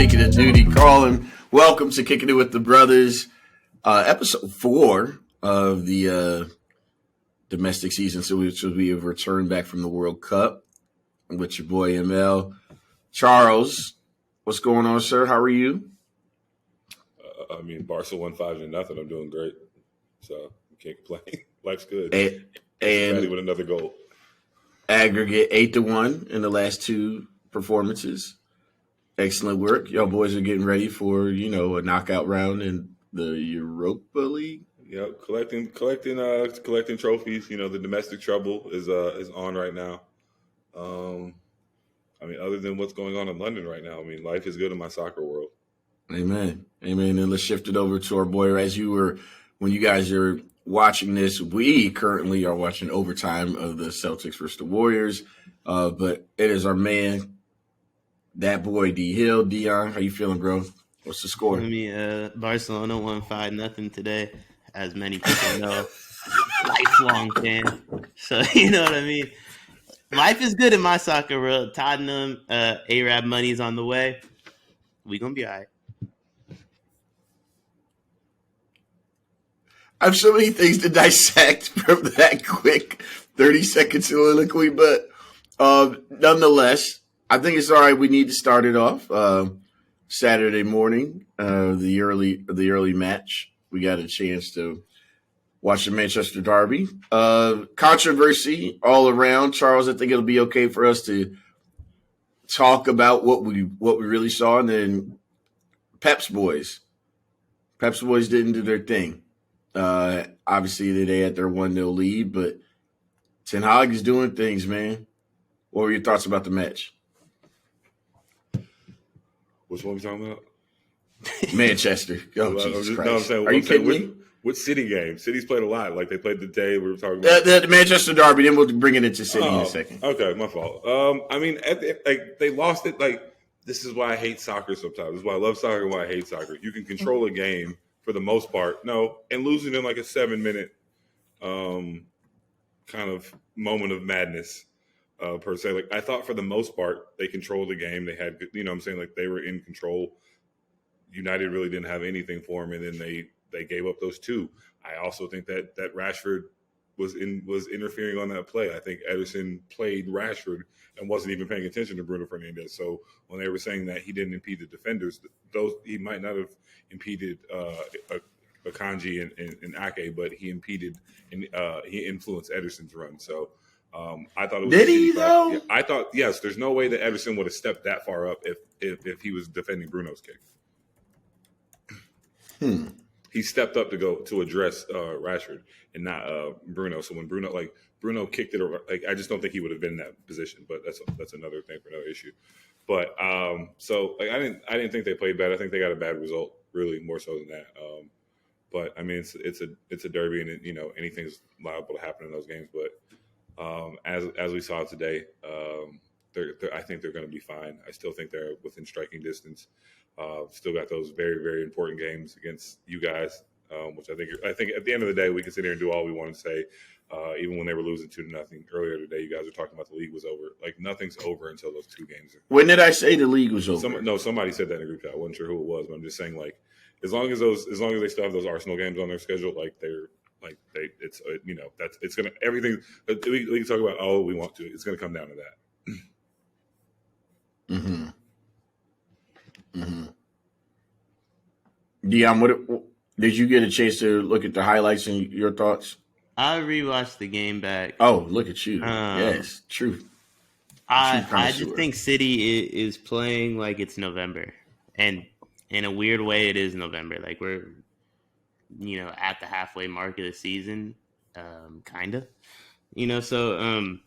speaking of duty, Carlin, welcome to Kicking It with the Brothas, episode 4 of the domestic season. So we have returned back from the World Cup with your boy ML. Charles, what's going on, sir? How are you? Barca won 5-0. I'm doing great, so can't complain. Life's good. And with another goal. Aggregate 8-1 in the last 2 performances. Excellent work. Y'all boys are getting ready for, a knockout round in the Europa League. Yep, collecting trophies. The domestic trouble is on right now. Other than what's going on in London right now, life is good in my soccer world. Amen. And let's shift it over to our boy. When you guys are watching this, we currently are watching overtime of the Celtics versus the Warriors. But it is our man, that boy D Hill. Deion, how you feeling, bro? What's the score? Barcelona won 5-0 today, as many people know. Lifelong fan. So you know what I mean. Life is good in my soccer world. Tottenham, Arab money's on the way. We gonna be all right. I have so many things to dissect from that quick 30-second soliloquy, but nonetheless, I think it's all right. We need to start it off Saturday morning, the early match. We got a chance to watch the Manchester Derby. Controversy all around. Charles, I think it'll be okay for us to talk about what we really saw, and then Pep's boys. Pep's boys didn't do their thing. Obviously, they had their 1-0 lead, but Ten Hag is doing things, man. What were your thoughts about the match? Which one are we talking about? Manchester. Oh, Jesus Christ. Are you kidding me? Which City game? City's played a lot. Like they played the day we were talking about. The Manchester Derby. Then we'll bring it into City in a second. Okay, my fault. They lost it. Like, this is why I hate soccer sometimes. This is why I love soccer and why I hate soccer. You can control a game for the most part. No, and losing in like a 7-minute kind of moment of madness per se. Like, I thought for the most part they controlled the game. They had, like they were in control. United really didn't have anything for them, and then they gave up those 2. I also think that Rashford was interfering on that play. I think Ederson played Rashford and wasn't even paying attention to Bruno Fernandes. So when they were saying that he didn't impede the defenders, he might not have impeded Akanji and Ake, but he impeded and he influenced Ederson's run. So I thought it was. Did he though? Yeah, I thought yes. There's no way that Ederson would have stepped that far up if he was defending Bruno's kick. He stepped up to address Rashford and not Bruno. So when Bruno kicked it, I just don't think he would have been in that position. But that's another thing for another issue. But I didn't think they played bad. I think they got a bad result, really, more so than that. But it's a derby, and anything's liable to happen in those games. But as we saw today, I think they're going to be fine. I still think they're within striking distance. Still got those very, very important games against you guys, which I think at the end of the day, we can sit here and do all we want to say. Even when they were losing 2-0 earlier today, you guys were talking about the league was over. Like, nothing's over until those 2 games. When did I say the league was over? Somebody said that in a group chat. I wasn't sure who it was, but I'm just saying, like, as long as they still have those Arsenal games on their schedule, it's gonna everything. We can talk about all we want to. It's gonna come down to that. Mm-hmm. Deion, what did you get a chance to look at the highlights and your thoughts? I rewatched the game back. Oh, look at you! Yes, truth. I just think City is playing like it's November, and in a weird way, it is November. Like, we're at the halfway mark of the season, kind of. So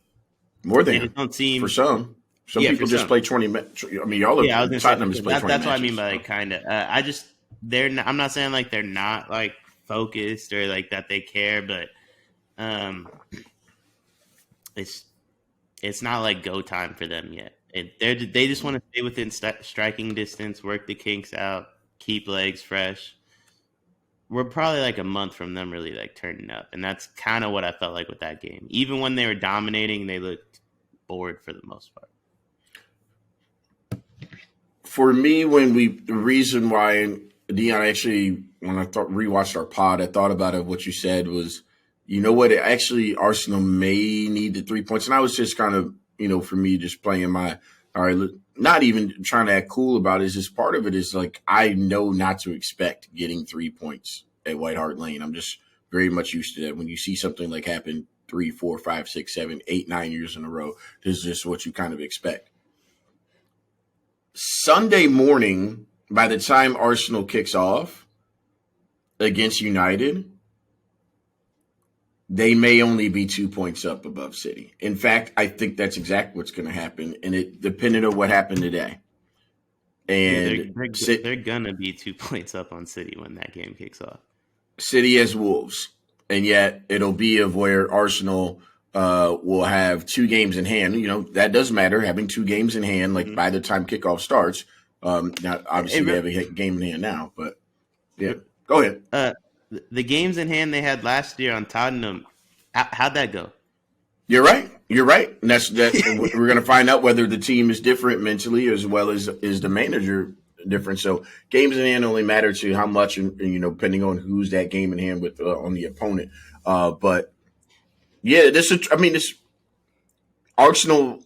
more than they don't seem for some. Some people just play 20 minutes. I mean, y'all are Tottenham just play 20 That's matches. what I mean by like kind of. I'm not saying like they're not like focused or like that they care, but it's not like go time for them yet. They just want to stay within striking distance, work the kinks out, keep legs fresh. We're probably like a month from them really like turning up, and that's kind of what I felt like with that game. Even when they were dominating, they looked bored for the most part. For me, the reason why Deion actually, when I rewatched our pod, I thought about it. What you said was, you know what? Actually, Arsenal may need the 3 points, and I was just kind of, for me, just playing my all right, not even trying to act cool about it. Is just part of it is like I know not to expect getting 3 points at White Hart Lane. I'm just very much used to that. When you see something like happen 3, 4, 5, 6, 7, 8, 9 years in a row, this is just what you kind of expect. Sunday morning, by the time Arsenal kicks off against United, they may only be 2 points up above City. In fact, I think that's exactly what's going to happen, and it depended on what happened today. And they're gonna be 2 points up on City when that game kicks off. City has Wolves, and yet it'll be of where Arsenal will have 2 games in hand. That does matter, having 2 games in hand, like by the time kickoff starts. Now, obviously, they have a game in hand now, but yeah, go ahead. The games in hand they had last year on Tottenham, how'd that go? You're right. And that's we're going to find out whether the team is different mentally as well as is the manager different. So games in hand only matter to how much, and depending on who's that game in hand with on the opponent. But yeah, this Arsenal.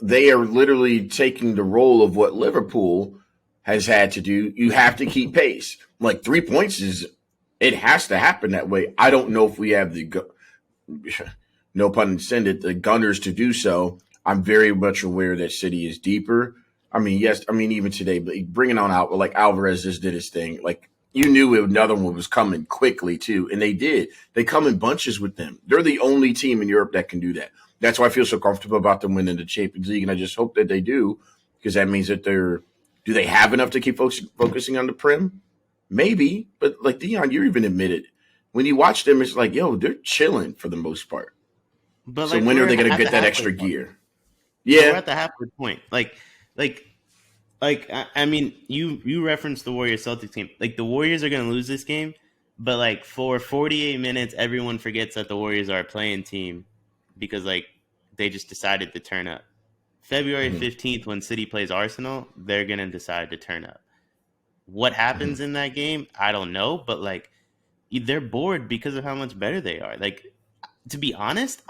They are literally taking the role of what Liverpool has had to do. You have to keep pace. Like 3 points it has to happen that way. I don't know if we have no pun intended, the gunners to do so. I'm very much aware that City is deeper. Yes. Even today, but bringing on out like Alvarez just did his thing. Like you knew another one was coming quickly too, and they did. They come in bunches with them. They're the only team in Europe that can do that. That's why I feel so comfortable about them winning the Champions League, and I just hope that they do, because that means that do they have enough to keep focusing on the Prem? Maybe, but like Deion, you even admitted when you watch them, it's like, yo, they're chilling for the most part. But so when are they going to get that extra gear? Yeah, we're at the halfway point. You referenced the Warriors Celtics team. Like the Warriors are going to lose this game, but like for 48 minutes, everyone forgets that the Warriors are a playing team because like they just decided to turn up. February 15th, when City plays Arsenal, they're going to decide to turn up. What happens in that game, I don't know, but like they're bored because of how much better they are. Like, to be honest,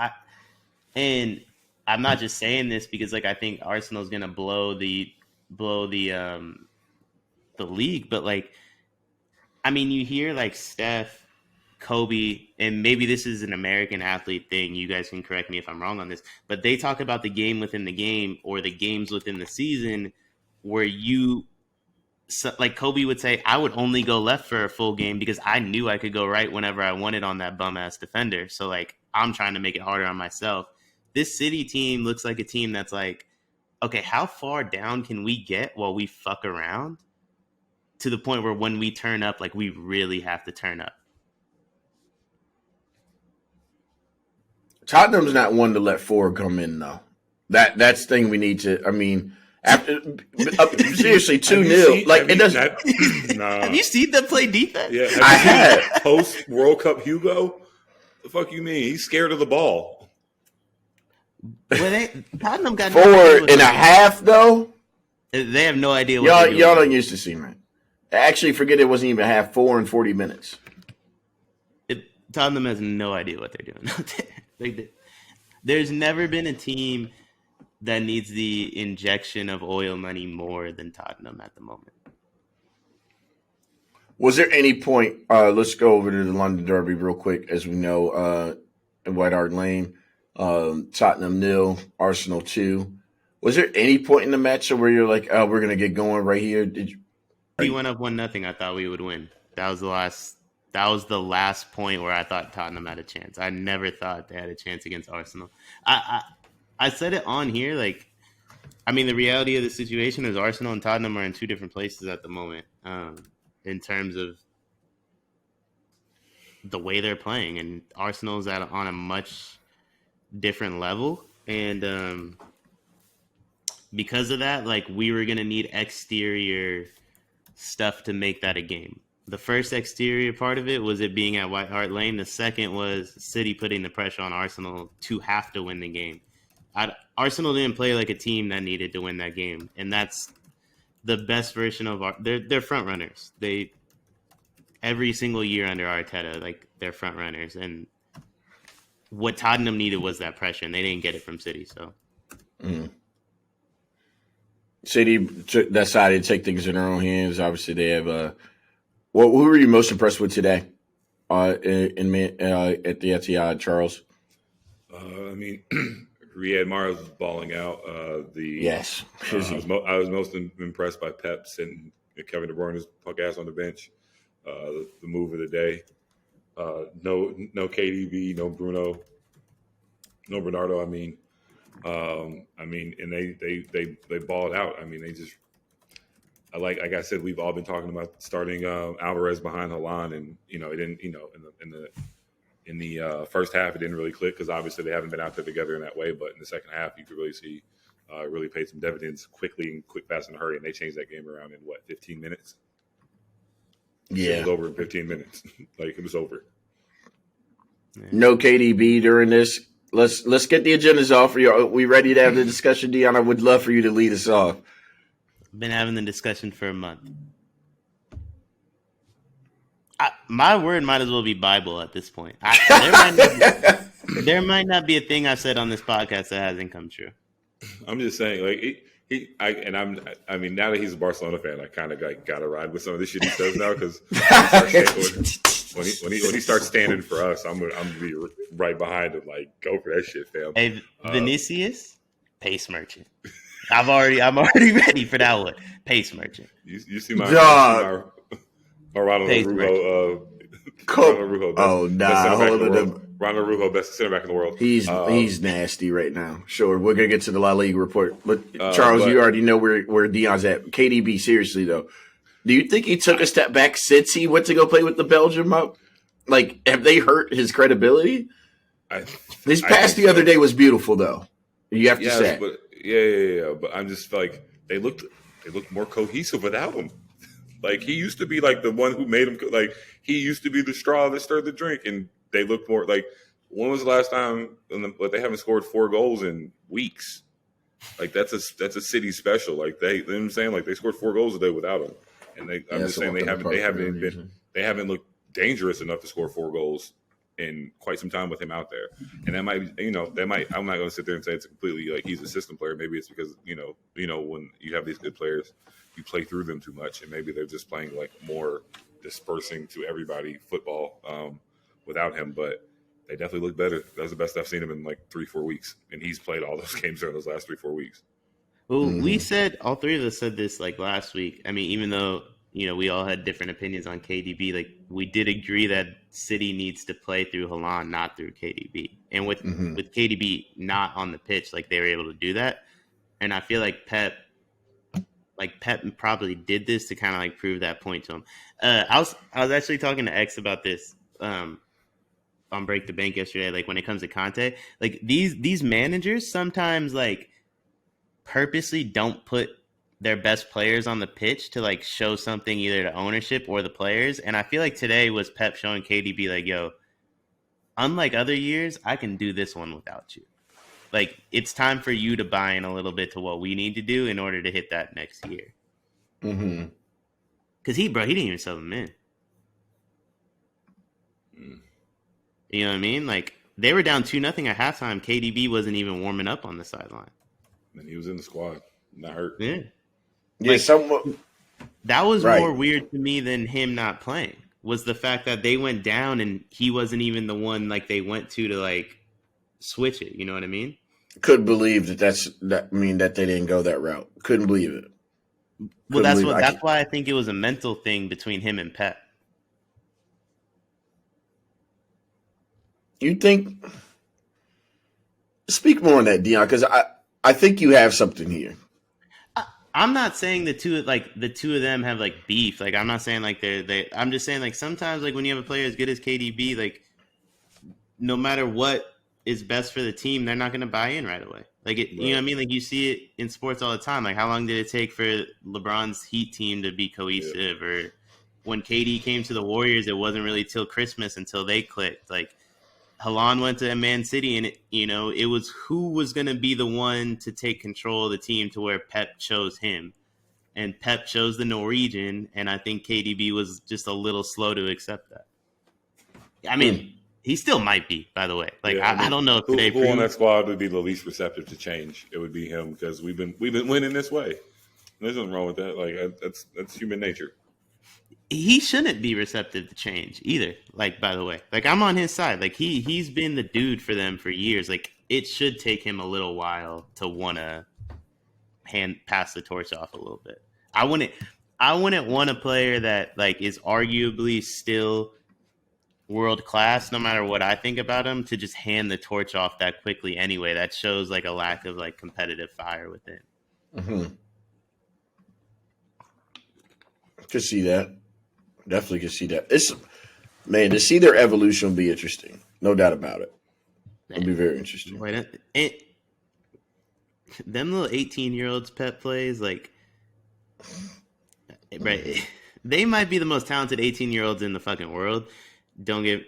I'm not just saying this because like I think Arsenal's gonna blow the league, but like you hear like Steph, Kobe, and maybe this is an American athlete thing. You guys can correct me if I'm wrong on this, but they talk about the game within the game or the games within the season where like Kobe would say, I would only go left for a full game because I knew I could go right whenever I wanted on that bum ass defender. So like I'm trying to make it harder on myself. This City team looks like a team that's like, okay, how far down can we get while we fuck around to the point where when we turn up, like we really have to turn up. Tottenham's not one to let 4 come in though. That's the thing we need to. After seriously 2-0, like it doesn't. Nah. Have you seen them play defense? Yeah, I have. Post World Cup Hugo. The fuck you mean? He's scared of the ball. Well, Tottenham got 4.5 though. They have no idea what y'all don't used to see, man. Actually, forget it wasn't even half. 4 and 40 minutes. Tottenham has no idea what they're doing out there. There's never been a team that needs the injection of oil money more than Tottenham at the moment. Was there any point? Let's go over to the London Derby real quick, as we know, in White Hart Lane, Tottenham 0, Arsenal 2. Was there any point in the match where you're like, "Oh, we're gonna get going right here"? He went up 1-0. I thought we would win. That was the last point where I thought Tottenham had a chance. I never thought they had a chance against Arsenal. I said it on here. Like, the reality of the situation is Arsenal and Tottenham are in 2 different places at the moment in terms of the way they're playing, and Arsenal's on a much different level. And because of that, like we were gonna need exterior stuff to make that a game. The first exterior part of it was it being at White Hart Lane. The second was City putting the pressure on Arsenal to have to win the game. Arsenal didn't play like a team that needed to win that game, and that's the best version of they're front runners. They every single year under Arteta, like they're front runners, and what Tottenham needed was that pressure, and they didn't get it from City. So City decided to take things in their own hands. Obviously, they have. Who were you most impressed with today? At the Etihad, Charles. I mean, Riyad Mahrez was balling out. Yes, I was most impressed by Pep sitting Kevin De Bruyne's punk ass on the bench. The move of the day. No KDB, no Bruno, no Bernardo. And they balled out. I mean, they just like I said, we've all been talking about starting Alvarez behind Haaland, and it didn't. In the first half, it didn't really click because obviously they haven't been out there together in that way. But in the second half, you could really see really paid some dividends quickly, fast, and hurry, and they changed that game around in 15 minutes. Yeah, it was over in 15 minutes. Like it was over. No KDB during this. Let's get the agendas off. Are we ready to have the discussion, Deion? I would love for you to lead us off. Been having the discussion for a month. My word might as well be Bible at this point. There might not be a thing I've said on this podcast that hasn't come true. I'm just saying, like now that he's a Barcelona fan, I kind of got to ride with some of the shit he says now because when he starts standing for us, I'm gonna be right behind him, like go for that shit, fam. Hey, Vinicius, pace merchant. I'm already ready for that one. Pace merchant. You see my Ronald Araujo. Oh nah, Ronald Araujo, best center back in the world. He's nasty right now. Sure, we're gonna get to the La Liga report, but Charles, you already know where Deion's at. KDB, seriously though, do you think he took a step back since he went to go play with the Belgium up? Like, have they hurt his credibility? His pass the other day was beautiful though. You have to say, but yeah. But I'm just like they looked more cohesive without him. Like he used to be like the one who made him. Like he used to be the straw that stirred the drink, and they look more like. When was the last time? They haven't scored 4 goals in weeks. Like that's a City special. Like you know what I'm saying? Like they scored 4 goals a day without him, and I'm just saying they haven't looked dangerous enough to score 4 goals in quite some time with him out there. And that might I'm not going to sit there and say it's completely like he's a system player. Maybe it's because when you have these good players, you play through them too much, and maybe they're just playing like more dispersing to everybody football without him. But they definitely look better. That's the best I've seen him in like 3-4 weeks, and he's played all those games during those last 3-4 weeks. Well, we said all three of us said this like last week. I mean, even though we all had different opinions on KDB, like we did agree that City needs to play through Haaland, not through KDB. And with KDB not on the pitch, like they were able to do that. And I feel like Pep probably did this to kind of like prove that point to him. I was actually talking to X about this on Break the Bank yesterday. Like when it comes to Conte, like these managers sometimes like purposely don't put their best players on the pitch to like show something either to ownership or the players. And I feel like today was Pep showing KDB like, yo, unlike other years, I can do this one without you. Like it's time for you to buy in a little bit to what we need to do in order to hit that next year. Mm-hmm. Cause he didn't even sub him in. You know what I mean? Like they were down 2-0 at halftime. KDB wasn't even warming up on the sideline. And he was in the squad, not hurt. Yeah. Yeah, that was right. more weird to me than him not playing. Was the fact that they went down and he wasn't even the one like they went to like switch it. You know what I mean? Couldn't believe that they didn't go that route. Couldn't believe it. Well, that's why I think it was a mental thing between him and Pep. You think? Speak more on that, Deion, because I think you have something here. I'm not saying the two of them have like beef. Like I'm not saying like I'm just saying like sometimes like when you have a player as good as KDB, like no matter what is best for the team, they're not going to buy in right away. Like it, right. You know what I mean? Like you see it in sports all the time. Like how long did it take for LeBron's Heat team to be cohesive? Yeah. Or when KD came to the Warriors, it wasn't really till Christmas until they clicked. Like Haaland went to Man City, and it was who was going to be the one to take control of the team to where Pep chose him. and Pep chose the Norwegian, and I think KDB was just a little slow to accept that. I mean, he still might be, by the way. Like, Yeah, I don't know if who today on that squad would be the least receptive to change. It would be him because we've been winning this way. There's nothing wrong with that. Like that's human nature. he shouldn't be receptive to change either. Like, by the way, like I'm on his side. Like he's been the dude for them for years. Like it should take him a little while to want to pass the torch off a little bit. I wouldn't want a player that like is arguably still world class, no matter what I think about him, to just hand the torch off that quickly anyway. That shows like a lack of like competitive fire within. Mm-hmm. Could see that. Definitely could see that. To see their evolution will be interesting. No doubt about it. It'll be very interesting. Them little 18-year-olds Pep plays, like, right? They might be the most talented 18-year-olds in the fucking world. Don't get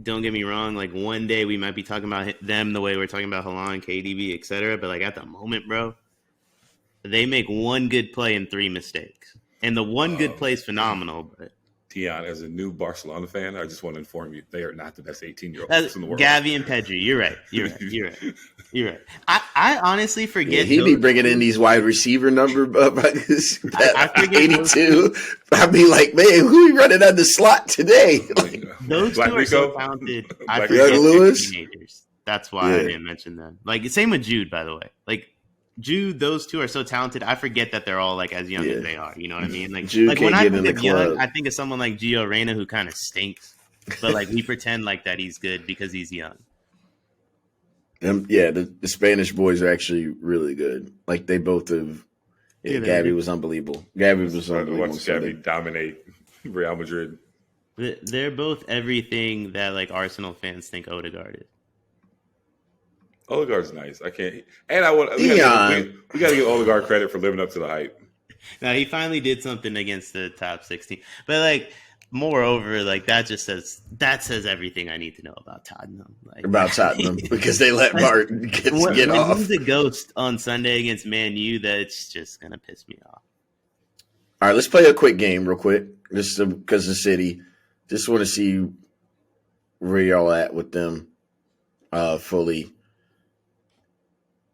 me wrong. Like one day we might be talking about them the way we're talking about Haaland, KDB, etc. But like at the moment, bro, they make one good play and 3 mistakes, and the one good play is phenomenal. But Deion, as a new Barcelona fan, I just want to inform you they are not the best 18-year-olds in the world. Gavi and Pedri, you're right. I honestly forget. He'd be bringing in these wide receiver number I forget 82. I'd be like, man, who we running on the slot today? Like, those Black two are Rico? so talented. I Black forget Rico? they're Lewis? teenagers. That's why I didn't mention them. Like same with Jude, by the way. Like Jude, those two are so talented. I forget that they're all like as young as they are. You know what I mean? Like, Jude when I can't think get in of the young, club. I think of someone like Gio Reyna who kind of stinks, but like we pretend like that he's good because he's young. The Spanish boys are actually really good. Like they both have. Yeah, Gavi was unbelievable. Gavi was unbelievable. Watch Gavi dominate Real Madrid. They're both everything that like Arsenal fans think Odegaard is. Odegaard's nice. I can't. And I want. We Deion. got to give Odegaard credit for living up to the hype. Now he finally did something against the top 16, but like moreover, like that says everything I need to know about Tottenham. Like About Tottenham because they let Martin get when off. he's a ghost on Sunday against Man U, that's just gonna piss me off. All right, let's play a quick game real quick. Just because of City. Just want to see where y'all at with them fully.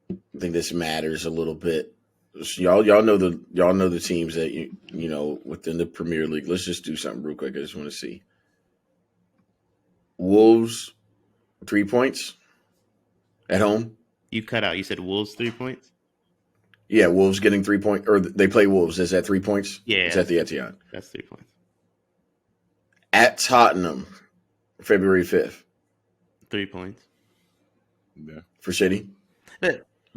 I think this matters a little bit. So y'all know the teams that you know within the Premier League. Let's just do something real quick. I just want to see. Wolves 3 points at home. You cut out. You said Wolves 3 points. Yeah, Wolves getting 3 points, or they play Wolves. Is that 3 points? Yeah, it's at the Etihad. That's 3 points. At Tottenham, February 5th. 3 points. Yeah. For City.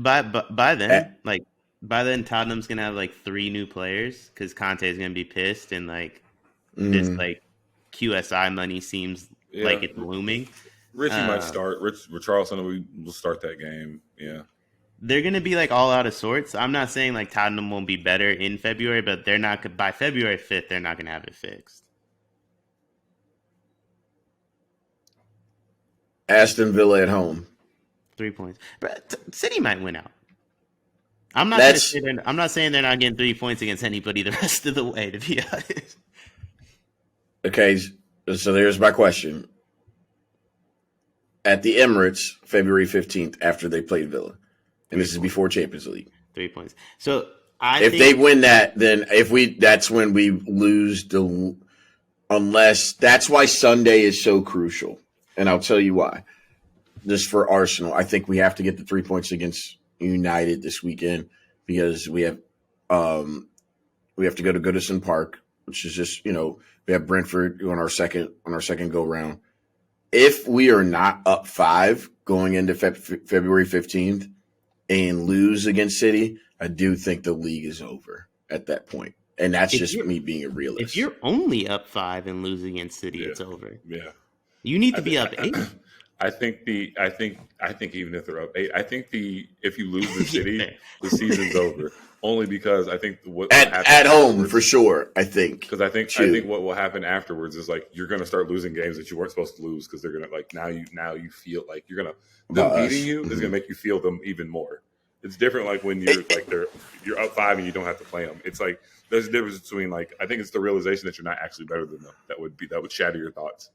But by then, Tottenham's gonna have like 3 new players because Conte's gonna be pissed, and like this like QSI money seems like it's looming. Richie might start. Richarlison will start that game. Yeah. They're gonna be like all out of sorts. I'm not saying like Tottenham won't be better in February, but they're not by February 5th. They're not gonna have it fixed. Aston Villa at home. 3 points, but City might win out. I'm not saying they're not getting 3 points against anybody the rest of the way. To be honest. Okay, so there's my question. At the Emirates, February 15th, after they played Villa, and this is before Champions League. 3 points. So if they win that, then that's when we lose unless that's why Sunday is so crucial, and I'll tell you why. Just for Arsenal, I think we have to get the 3 points against United this weekend because we have to go to Goodison Park, which is just we have Brentford on our second go round. If we are not up 5 going into February 15th and lose against City, I do think the league is over at that point. And that's just me being a realist. If you're only up 5 and lose against City, it's over. Yeah. You need to be up 8. I think even if they're up 8, I think if you lose the City, the season's over. Only because I think at home for sure. I think because I think what will happen afterwards is like you're going to start losing games that you weren't supposed to lose because they're going to like now you feel like you're going to them beating you is going to make you feel them even more. It's different like when you're up 5 and you don't have to play them. It's like there's a difference between like I think it's the realization that you're not actually better than them that would shatter your thoughts.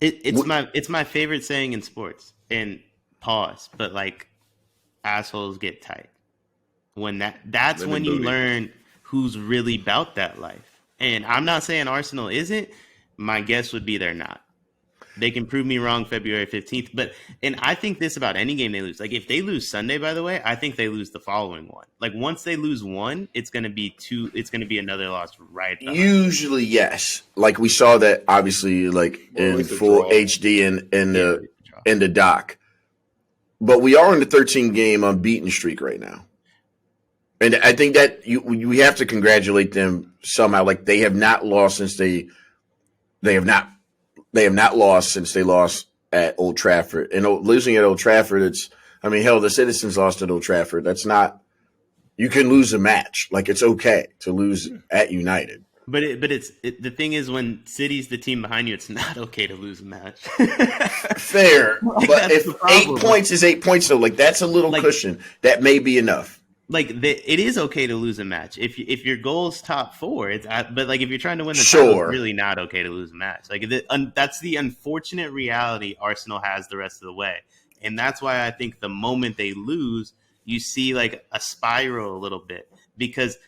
It's my favorite saying in sports. And pause, but like assholes get tight. When that's when you learn who's really about that life. And I'm not saying Arsenal isn't. My guess would be they're not. They can prove me wrong February 15th. And I think this about any game they lose. Like if they lose Sunday, by the way, I think they lose the following one. Like once they lose one, it's gonna be another loss right behind. Usually, yes. Like we saw that obviously like in full HD in the doc. But we are in the 13-game unbeaten streak right now. And I think that we have to congratulate them somehow. Like they have not lost since they have not lost since they lost at Old Trafford. And losing at Old Trafford, the Citizens lost at Old Trafford. That's not – you can lose a match. Like, it's okay to lose at United. But the thing is when City's the team behind you, it's not okay to lose a match. Fair. But if 8 points is 8 points, though, like, that's a little cushion. That may be enough. Like it is okay to lose a match if your goal is top 4. But like if you're trying to win the title, it's really not okay to lose a match. Like that's the unfortunate reality Arsenal has the rest of the way, and that's why I think the moment they lose, you see like a spiral a little bit because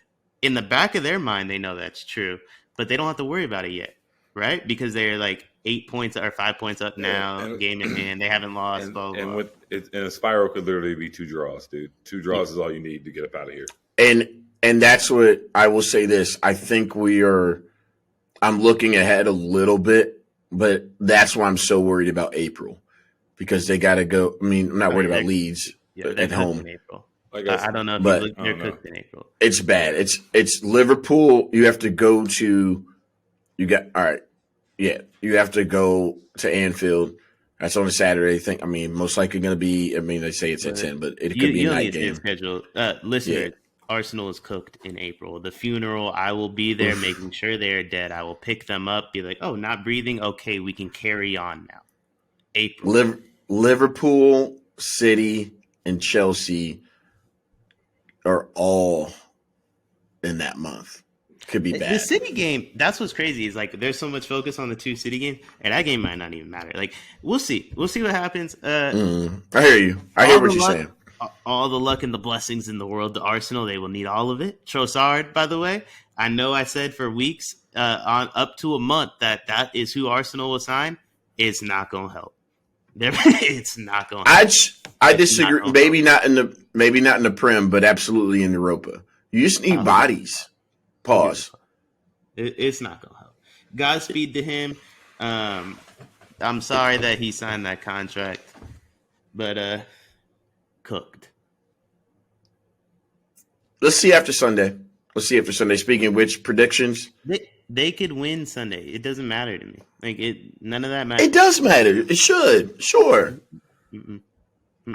in the back of their mind they know that's true, but they don't have to worry about it yet, right? Because they're like 8 points or 5 points up now, game in hand. They haven't lost. And, blah, blah, and blah. and a spiral could literally be 2 draws, dude. 2 draws is all you need to get up out of here. And that's what I will say this. I think I'm looking ahead a little bit, but that's why I'm so worried about April because they got to go. I mean, I'm not worried about Leeds at home. In April. I don't know if they're cooked in April. It's bad. It's Liverpool. You have to go to – all right. Yeah, you have to go to Anfield. That's on a Saturday. Most likely going to be. They say it's at 10, but it could be a night game. Schedule. Listeners, Arsenal is cooked in April. The funeral, I will be there, making sure they're dead. I will pick them up. Be like, oh, not breathing. Okay, we can carry on now. April. Liverpool, City, and Chelsea are all in that month. Could be bad. The City game, that's what's crazy is like there's so much focus on the 2 City games, and that game might not even matter. Like we'll see what happens. I hear you. I hear what you're saying. All the luck and the blessings in the world to Arsenal, they will need all of it. Trossard, by the way, I know I said for weeks on up to a month that is who Arsenal will sign. It's not going to help. It's not going to help. I disagree. Maybe not in the Prem, but absolutely in Europa. You just need bodies. Pause. It's not going to help. Godspeed to him. I'm sorry that he signed that contract, but cooked. Let's see after Sunday. Speaking of which, predictions? They could win Sunday. It doesn't matter to me. Like none of that matters. It does matter. It should. Sure. Mm-mm.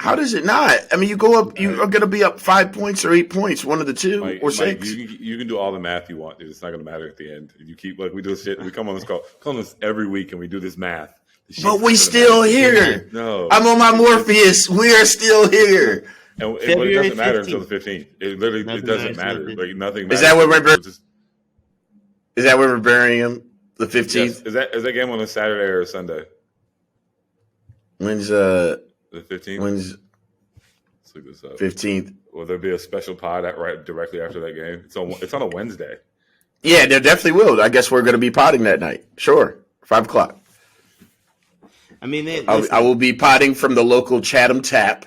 How does it not? I mean, you go up. You are going to be up 5 points or 8 points, one of the two or 6. You can do all the math you want, dude. It's not going to matter at the end. You keep we do this shit. We come on this every week, and we do this math. But we still here. No, I'm on my Morpheus. We are still here. And it doesn't matter until the 15th. It literally doesn't matter. Like nothing matters. Is that where we're burying him? The 15th. Yes. Is that game on a Saturday or a Sunday? When's the 15th? Let's look this up. 15th. Will there be a special pod right directly after that game? It's on a Wednesday. Yeah, there definitely will. I guess we're going to be potting that night. Sure, 5 o'clock. I mean, I will be potting from the local Chatham Tap.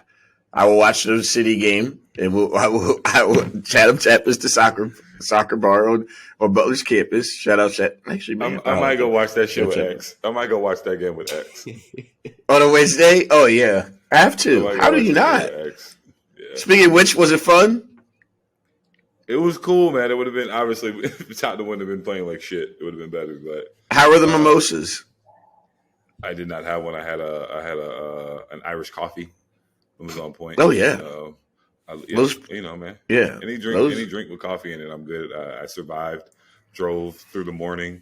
I will watch the City game, and I will. Chatham Tap is the soccer bar on Butler's campus. Shout out, Chat. Actually, man, I might go watch that shit with X. I might go watch that game with X on a Wednesday. Oh yeah, I have to. How do you not? Yeah. Speaking of which, was it fun? It was cool, man. It would have been obviously if Tottenham wouldn't have been playing like shit. It would have been better. But how are the mimosas? I did not have one. I had an Irish coffee. It was on point. Oh yeah. Man. Yeah. Any drink with coffee in it, I'm good. I survived. Drove through the morning.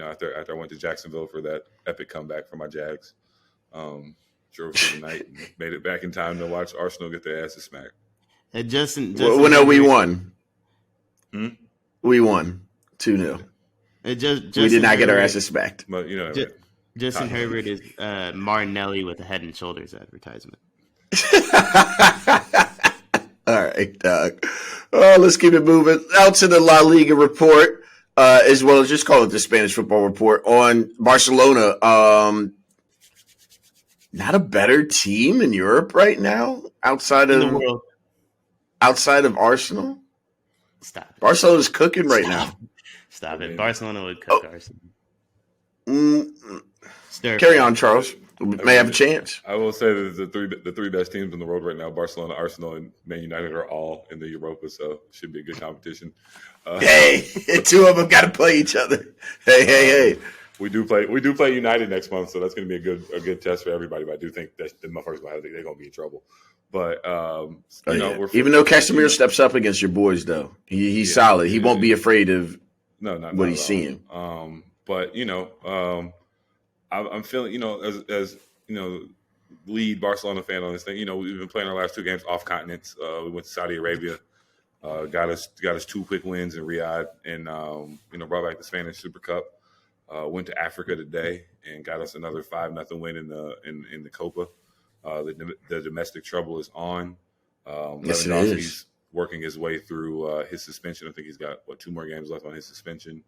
After I went to Jacksonville for that epic comeback for my Jags. drove through the night, and made it back in time to watch Arsenal get their asses smacked. Justin Well, no, we won. Hmm? We won 2-0. We did not get our asses smacked. But Justin Herbert is Martinelli with a Head and Shoulders advertisement. All right, Doug. Oh, let's keep it moving. Out to the La Liga report, as well as just call it the Spanish football report on Barcelona. Not a better team in Europe right now outside In of the world. Arsenal. Stop it. Barcelona's cooking right now. Stop it. Barcelona would cook Arsenal. Stir Carry fry. on, Charles. We may have a chance. I will say that the three best teams in the world right now, Barcelona, Arsenal, and Man United, are all in the Europa, so it should be a good competition. Hey, two of them got to play each other. Hey. We do play United next month, so that's going to be a good test for everybody. But I do think that the motherfuckers they're going to be in trouble. But even though Casemiro steps up against your boys, though, he's solid. He won't be afraid of what he's seeing. But I'm feeling, as lead Barcelona fan on this thing. We've been playing our last two games off continents. We went to Saudi Arabia, got us 2 quick wins in Riyadh, and brought back the Spanish Super Cup. Went to Africa today and got us another 5-0 win in the Copa. The domestic trouble is on. Yes, it Lewandowski's is. working his way through his suspension. I think he's got 2 more games left on his suspension.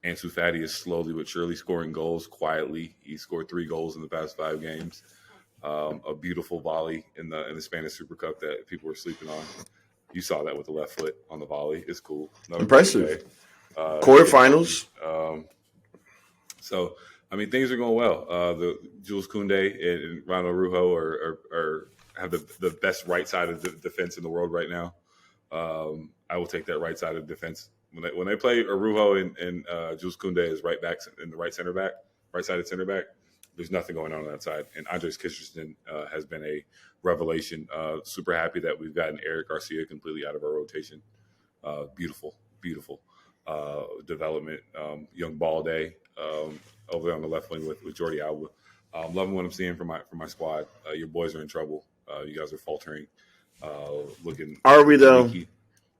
Ansu Fati is slowly but surely scoring goals quietly. He scored 3 goals in the past 5 games. A beautiful volley in the Spanish Super Cup that people were sleeping on. You saw that with the left foot on the volley. It's cool. Impressive. Quarterfinals. So, things are going well. The Jules Koundé and Ronald Araujo are have the best right side of the defense in the world right now. I will take that right side of defense. When they play Araujo and Jules Koundé as right backs and the right sided center back, there's nothing going on that side. And Andres Christensen has been a revelation. Super happy that we've gotten Eric Garcia completely out of our rotation. Beautiful development. Young Balde over there on the left wing with Jordi Alba. Loving what I'm seeing from my squad. Your boys are in trouble. You guys are faltering. Looking. Are we though? Leaky.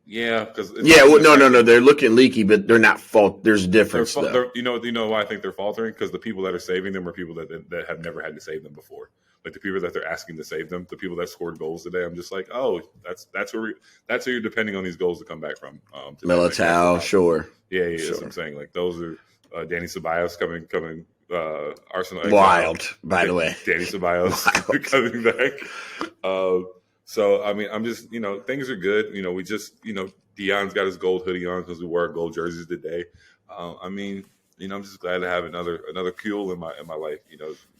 Yeah, because no. They're looking leaky, but they're not fault. There's a difference. Though. You know why I think they're faltering? Because the people that are saving them are people that have never had to save them before. Like the people that they're asking to save them, the people that scored goals today. I'm just like, oh, that's who you're depending on these goals to come back from. Militao, sure. Yeah, sure. That's what I'm saying. Like those are Danny Ceballos coming. Arsenal wild, by the way. Danny Ceballos coming back. So, I'm just, things are good. We just, Deion's got his gold hoodie on because we wore our gold jerseys today. I'm just glad to have another fuel in my life.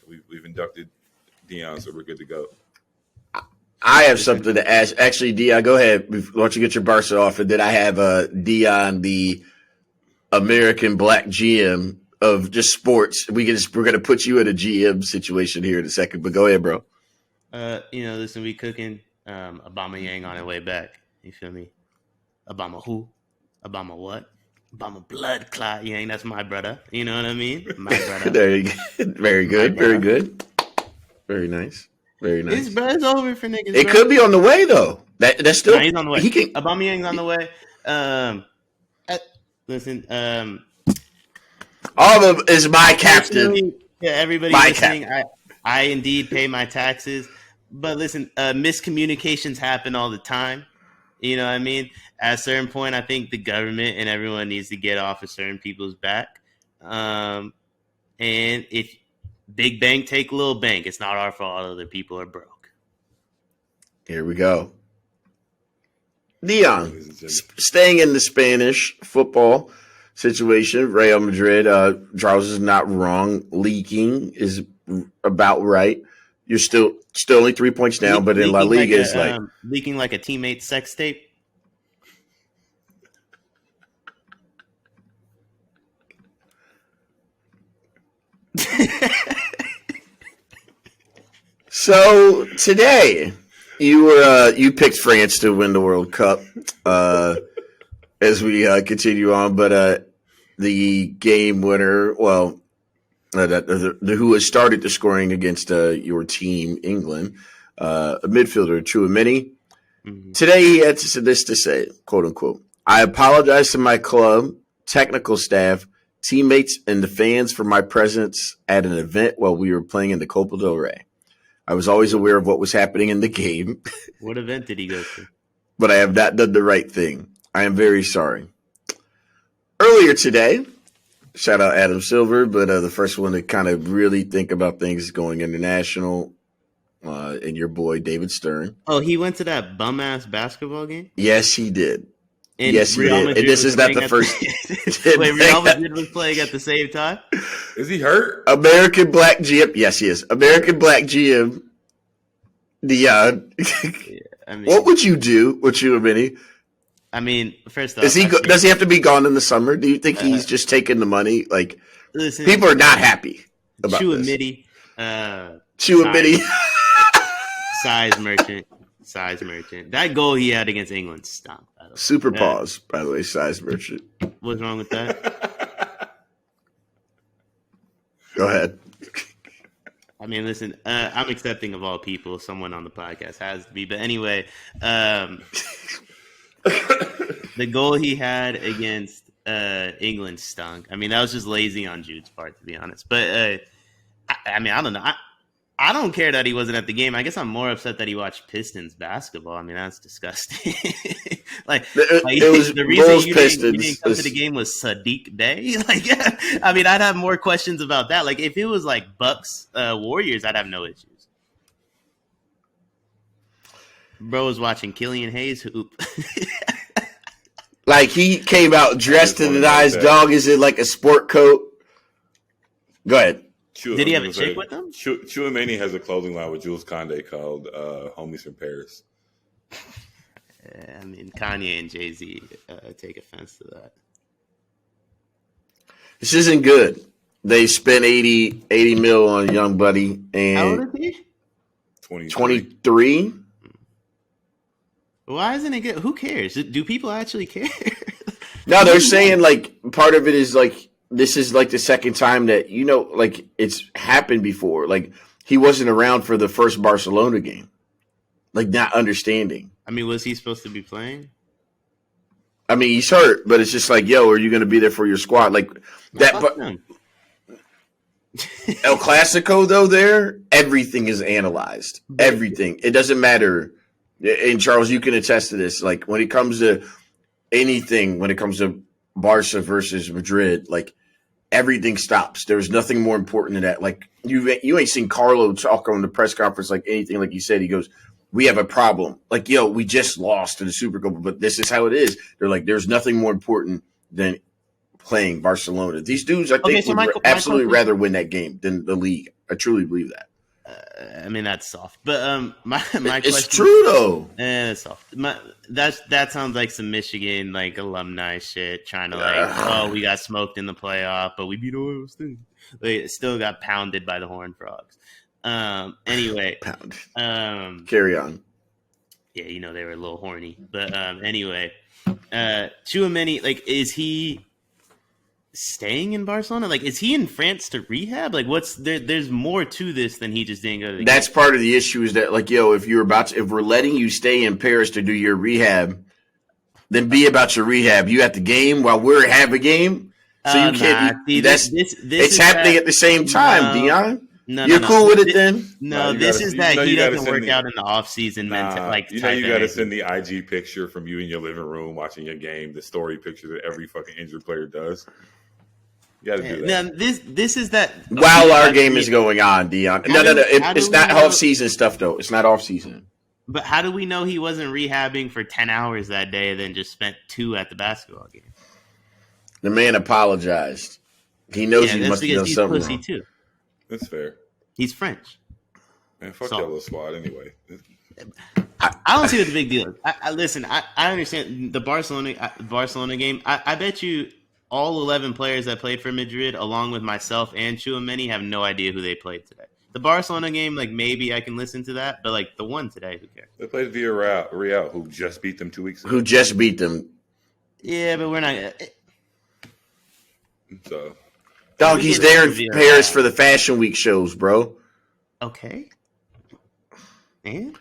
We've inducted Deion, so we're good to go. I have something to ask. Actually, Deion, go ahead. Why don't you get your Barca off? And then I have Deion, the American black GM of just sports. We're going to put you in a GM situation here in a second, but go ahead, bro. Listen, we cooking. Obama Yang on her way back. You feel me? Obama who? Obama what? Obama blood clot Yang. That's my brother. You know what I mean? My brother. There you go. Very good. Very good. Very nice. Very nice. It's over for niggas. It could be on the way though. That's still. No, he's on the way. Obama Yang's on the way. Listen. All of them is my captain. Yeah, everybody listening. I indeed pay my taxes. But listen, miscommunications happen all the time. You know what I mean? At a certain point, I think the government and everyone needs to get off of certain people's back. And if big bank take little bank, it's not our fault other people are broke. Here we go. Deion, staying in the Spanish football situation, Real Madrid, Charles is not wrong. Leaking is about right. You're still only 3 points down, but in La Liga, it's like leaking like a teammate's sex tape. So today, you picked France to win the World Cup. As we continue on, but the game winner, well, who has started the scoring against your team, England, a midfielder, Chouameni. Mhm. Today he had this to say, quote unquote, I apologize to my club, technical staff, teammates, and the fans for my presence at an event while we were playing in the Copa del Rey. I was always aware of what was happening in the game, What event did he go to? but I have not done the right thing. I am very sorry. Earlier today, shout out Adam Silver, but the first one to kind of really think about things going international, and your boy David Stern. Oh, he went to that bum ass basketball game. Yes, he did. And Yes, he Real did. Madrid And this was is not playing the at first. Wait, Real Madrid was playing at the same time. Is he hurt? American Black GM. Yes, he is. American Black GM. Deion. I mean, What would you do with Chouameni? I mean, first off, Is he? Does he have to be gone in the summer? Do you think he's just taking the money? Like, listen, people are not happy about this. Chouameni, Chouameni. size merchant. That goal he had against England stunk. Super pause, by the way, size merchant. What's wrong with that? Go ahead. I mean, listen, I'm accepting of all people. Someone on the podcast has to be. But anyway, the goal he had against England stunk. I mean, that was just lazy on Jude's part, to be honest. But, I mean, I don't know. I don't care that he wasn't at the game. I guess I'm more upset that he watched Pistons basketball. I mean, that's disgusting. It was the reason Bulls you Pistons. didn't come to the game was Sadiq Bey. Like, I mean, I'd have more questions about that. Like, if it was like Bucks Warriors, I'd have no issues. Bro was watching Killian Hayes hoop. Like, he came out dressed to the nines. Dog is in like a sport coat. Go ahead. Did he have a chick with him? Chouameni has a clothing line with Jules Conde called Homies from Paris. I mean, Kanye and Jay-Z take offense to that. This isn't good. They spent 80 mil on young buddy. And how old is he? 23. Why isn't it good? Who cares? Do people actually care? No, they're saying like part of it is like this is like the second time that, you know, like it's happened before. Like he wasn't around for the first Barcelona game. Like not understanding. I mean, was he supposed to be playing? I mean, he's hurt, but it's just like, yo, are you going to be there for your squad? Like that. But El Clasico, though, there, everything is analyzed. Everything. It doesn't matter. And Charles, you can attest to this. Like when it comes to anything, when it comes to Barca versus Madrid, like everything stops. There's nothing more important than that. Like you ain't seen Carlo talk on the press conference like anything. Like he said, he goes, "We have a problem. Like, yo, we just lost to the Super Cup, but this is how it is." They're like, "There's nothing more important than playing Barcelona." These dudes, I think, would absolutely rather win that game than the league. I truly believe that. I mean, that's soft, but my it's question, true though. It's soft. That sounds like some Michigan like alumni shit, trying to like, oh, we got smoked in the playoff, but we beat Ohio State. They still got pounded by the Horned Frogs. Anyway, Carry on. Yeah, you know they were a little horny, but anyway, Chouameni, like, is he staying in Barcelona? Like, is he in France to rehab? Like, what's there? There's more to this than he just didn't go to the That's game. part of the issue is that, like, yo, if we're letting you stay in Paris to do your rehab, then be about your rehab. You at the game while we're have a game, so you can't. It's happening at the same time, Deion. You're cool with it then? No, this is that he doesn't work out in the off season. Like, you got to send the IG picture from you in your living room watching your game, the story picture that every fucking injured player does. You got to do that. Now, this is that while our game is going on, Deion. No. It's not off season stuff though. It's not off season. But how do we know he wasn't rehabbing for 10 hours that day, then just spent 2 at the basketball game? The man apologized. He knows he must have done something pussy wrong. Too. That's fair. He's French. Man, fuck that little squad anyway. I don't see what the big deal is. Listen, I understand the Barcelona game. I bet you all 11 players that played for Madrid, along with myself and Chouameni, have no idea who they played today. The Barcelona game, like, maybe I can listen to that, but like the one today, who cares? They played Villarreal, who just beat them 2 weeks ago. Who just beat them. Yeah, but we're not. So Dog, he's there in Paris for the Fashion Week shows, bro. Okay. And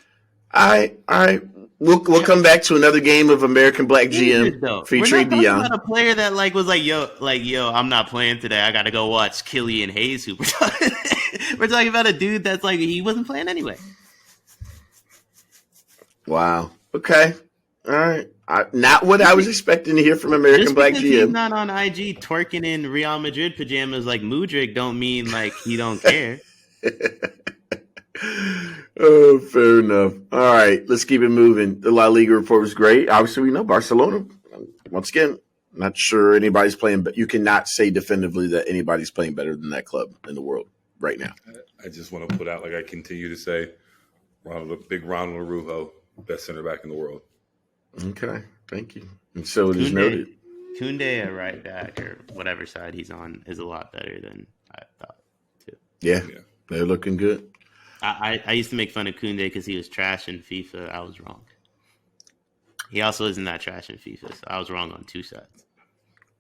we'll come back to another game of American Black GM featuring Deion. We're not talking Deion. about a player that was like, yo, I'm not playing today. I got to go watch Killian Hayes. We're talking about a dude that's like, he wasn't playing anyway. Wow. Okay. All right. Not what I was expecting to hear from American Black GM. He's not on IG twerking in Real Madrid pajamas like Mudryk don't mean like he don't care. Oh, fair enough. All right, let's keep it moving. The La Liga report was great. Obviously, we know Barcelona. Once again, not sure anybody's playing, but you cannot say definitively that anybody's playing better than that club in the world right now. I just want to put out, like I continue to say, big Ronald Araujo, best center back in the world. Okay, thank you. And so it is noted. Koundé at right back or whatever side he's on is a lot better than I thought too. Yeah. They're looking good. I used to make fun of Koundé because he was trash in FIFA. I was wrong. He also isn't that trash in FIFA, so I was wrong on two sides.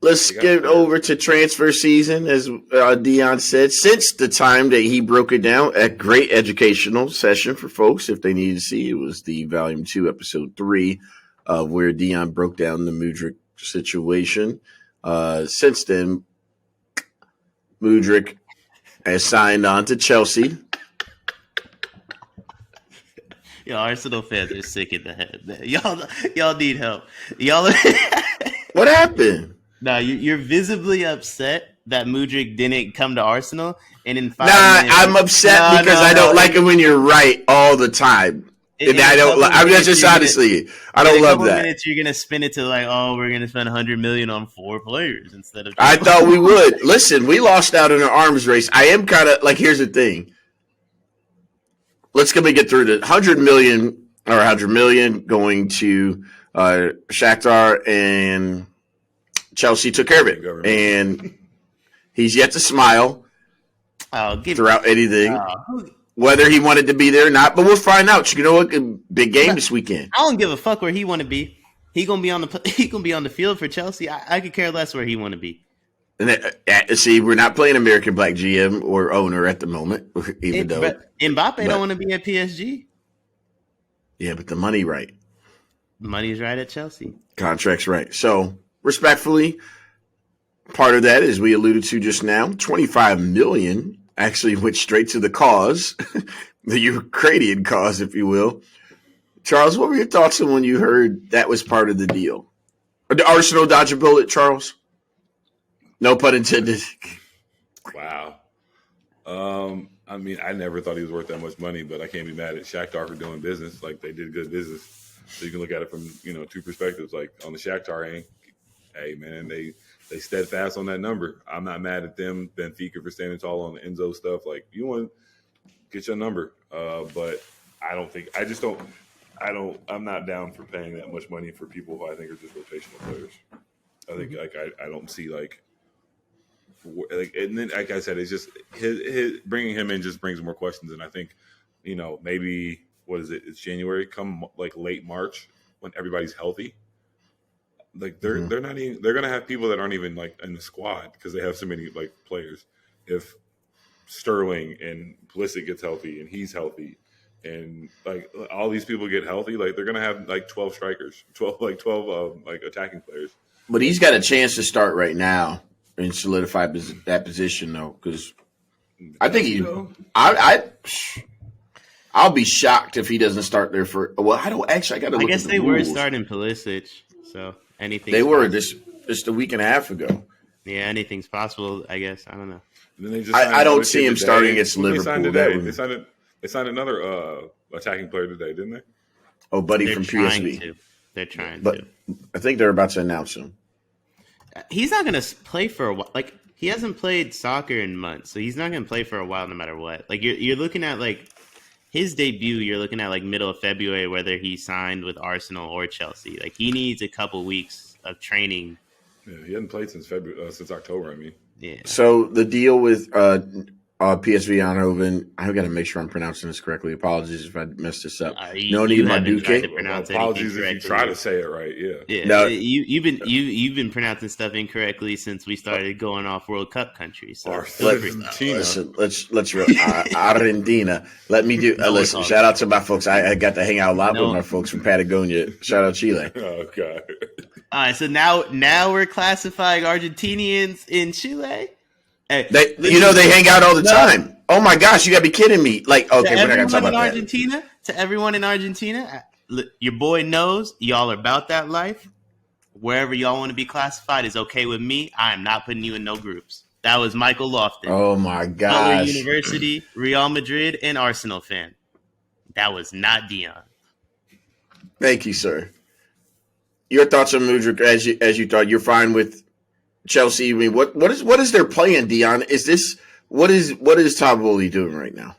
Let's get over to transfer season, as Deion said. Since the time that he broke it down, a great educational session for folks if they needed to see. It was the Volume 2, Episode 3, where Deion broke down the Mudryk situation. Since then, Mudryk has signed on to Chelsea. Yo, Arsenal fans are sick in the head. Y'all need help. What happened? No, you're visibly upset that Mudryk didn't come to Arsenal, and in 5 minutes, I'm upset because I don't like it when you're right all the time. And I don't. I'm just honestly, I don't love that. Minutes, you're gonna spin it to like, oh, we're gonna spend $100 million on 4 players instead of. I thought we would. Listen, we lost out in an arms race. I am kind of like. Here's the thing. Let's get through the 100 million going to Shakhtar, and Chelsea took care of it. And he's yet to smile throughout anything, whether he wanted to be there or not. But we'll find out. You know what? Big game this weekend. I don't give a fuck where he want to be. He gonna be on the field for Chelsea. I could care less where he want to be. And see, we're not playing American Black GM or owner at the moment, even though Mbappe don't want to be at PSG. Yeah, but the money right. The money's right at Chelsea. Contract's right. So, respectfully, part of that, as we alluded to just now, $25 million actually went straight to the cause, the Ukrainian cause, if you will. Charles, what were your thoughts on when you heard that was part of the deal? Did Arsenal dodge a bullet, Charles? No pun intended. Wow. I mean, I never thought he was worth that much money, but I can't be mad at Shakhtar for doing business. Like, they did good business. So you can look at it from, two perspectives. Like, on the Shakhtar end, hey, man, they steadfast on that number. I'm not mad at them, Benfica, for standing tall on the Enzo stuff. Like, you want to get your number. But I'm not down for paying that much money for people who I think are just rotational players. I think, I don't see, and then, like I said, it's just his bringing him in just brings more questions. And I think, maybe it's January, come like late March when everybody's healthy. Like they're not even, they're gonna have people that aren't even like in the squad because they have so many like players. If Sterling and Pulisic gets healthy and he's healthy, and like all these people get healthy, like they're gonna have like 12 strikers, 12 attacking players. But he's got a chance to start right now and solidify that position, though, because I think I'll be shocked if he doesn't start there for. Well, I don't actually. I got to look. I guess at they the were rules. starting Pulisic, so anything. They were just a week and a half ago. Yeah, anything's possible. I guess I don't know. And then they just I don't see him starting against Liverpool. They signed another attacking player today, didn't they? Oh, buddy from PSV. They're trying but to. I think they're about to announce him. He's not going to play for a while. Like, he hasn't played soccer in months, so he's not going to play for a while no matter what. Like, you're looking at, like, his debut, you're looking at, like, middle of February, whether he signed with Arsenal or Chelsea. Like, he needs a couple weeks of training. Yeah, he hasn't played since October, I mean. Yeah. So the deal with PSV Eindhoven. I've got to make sure I'm pronouncing this correctly. Apologies if I messed this up. No You need my haven't tried to Duque. pronounce Apologies anything if you correctly. try to say it right. Yeah. Yeah, No. you've been pronouncing stuff incorrectly since we started going off World Cup countries. So Argentina. Let's Argentina. Let me do. Listen, shout out to my folks. I got to hang out a lot with my folks from Patagonia. Shout out Chile. Oh God. All right, so now we're classifying Argentinians in Chile. Hey, They hang out all the time. Oh my gosh, you gotta be kidding me! Like, okay, we're not gonna talk about Argentina, to everyone in Argentina, your boy knows y'all are about that life. Wherever y'all want to be classified is okay with me. I am not putting you in no groups. That was Michael Lofton. Oh my Butler gosh! University, Real Madrid, and Arsenal fan. That was not Deion. Thank you, sir. Your thoughts on Mudryk as you thought? You're fine with Chelsea. I mean, what is their plan, Deion? Is this what is Todd Bowley doing right now?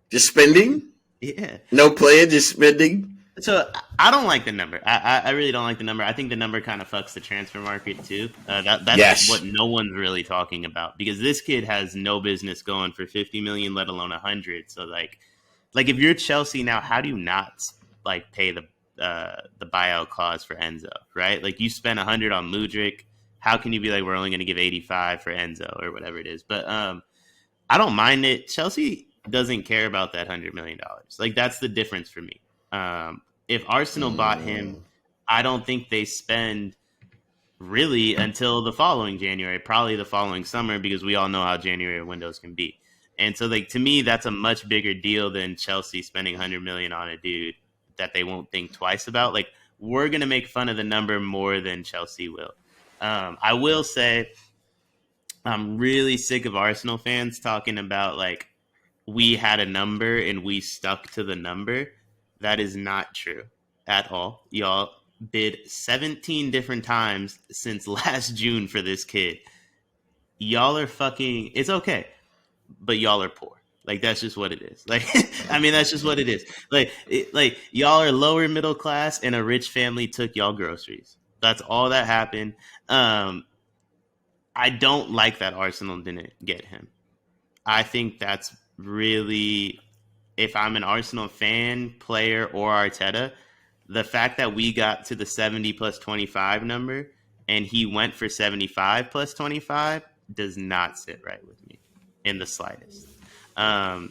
Just spending? Yeah. No playing, just spending. So I don't like the number. I really don't like the number. I think the number kind of fucks the transfer market too. That's what no one's really talking about, because this kid has no business going for 50 million, let alone 100. So like if you're Chelsea now, how do you not like pay the buyout clause for Enzo, right? Like you spent 100 on Mudryk. How can you be like, we're only going to give 85 for Enzo or whatever it is? But I don't mind it. Chelsea doesn't care about that $100 million. Like that's the difference for me. If Arsenal bought him, I don't think they spend really until the following January, probably the following summer, because we all know how January windows can be. And so like to me, that's a much bigger deal than Chelsea spending 100 million on a dude that they won't think twice about. Like we're going to make fun of the number more than Chelsea will. I will say I'm really sick of Arsenal fans talking about like we had a number and we stuck to the number. That is not true at all. Y'all bid 17 different times since last June for this kid. Y'all are fucking, it's okay, but y'all are poor. Like that's just what it is. Like I mean that's just what it is. Like y'all are lower middle class and a rich family took y'all groceries. That's all that happened. I don't like that Arsenal didn't get him. I think that's really, if I'm an Arsenal fan, player, or Arteta, the fact that we got to the 70 plus 25 number and he went for 75 plus 25 does not sit right with me in the slightest. But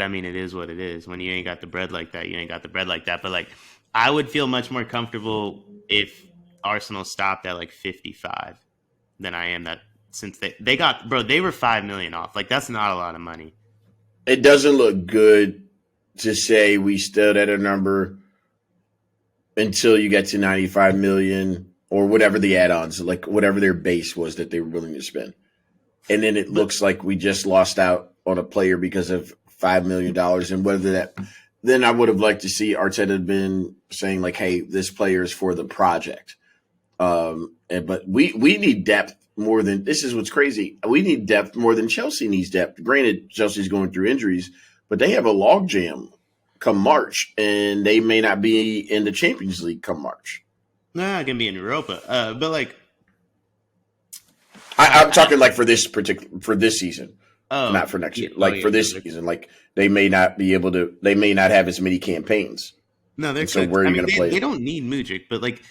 I mean, it is what it is. When you ain't got the bread like that, you ain't got the bread like that. But like, I would feel much more comfortable if Arsenal stopped at like 55 than I am that since they got, bro, they were 5 million off. Like that's not a lot of money. It doesn't look good to say we stood at a number until you get to 95 million or whatever the add-ons, like whatever their base was that they were willing to spend. And then it looks like we just lost out on a player because of $5 million. And whether that, then I would have liked to see Arteta have been saying like, hey, this player is for the project. But we need depth more than, this is what's crazy. We need depth more than Chelsea needs depth. Granted, Chelsea's going through injuries, but they have a logjam come March, and they may not be in the Champions League come March. Nah, gonna be in Europa. But like, I'm talking like for this season, not for next year. For this season, like they may not be able to. They may not have as many campaigns. No, they're so where are you going to play? They don't need Mudryk, but like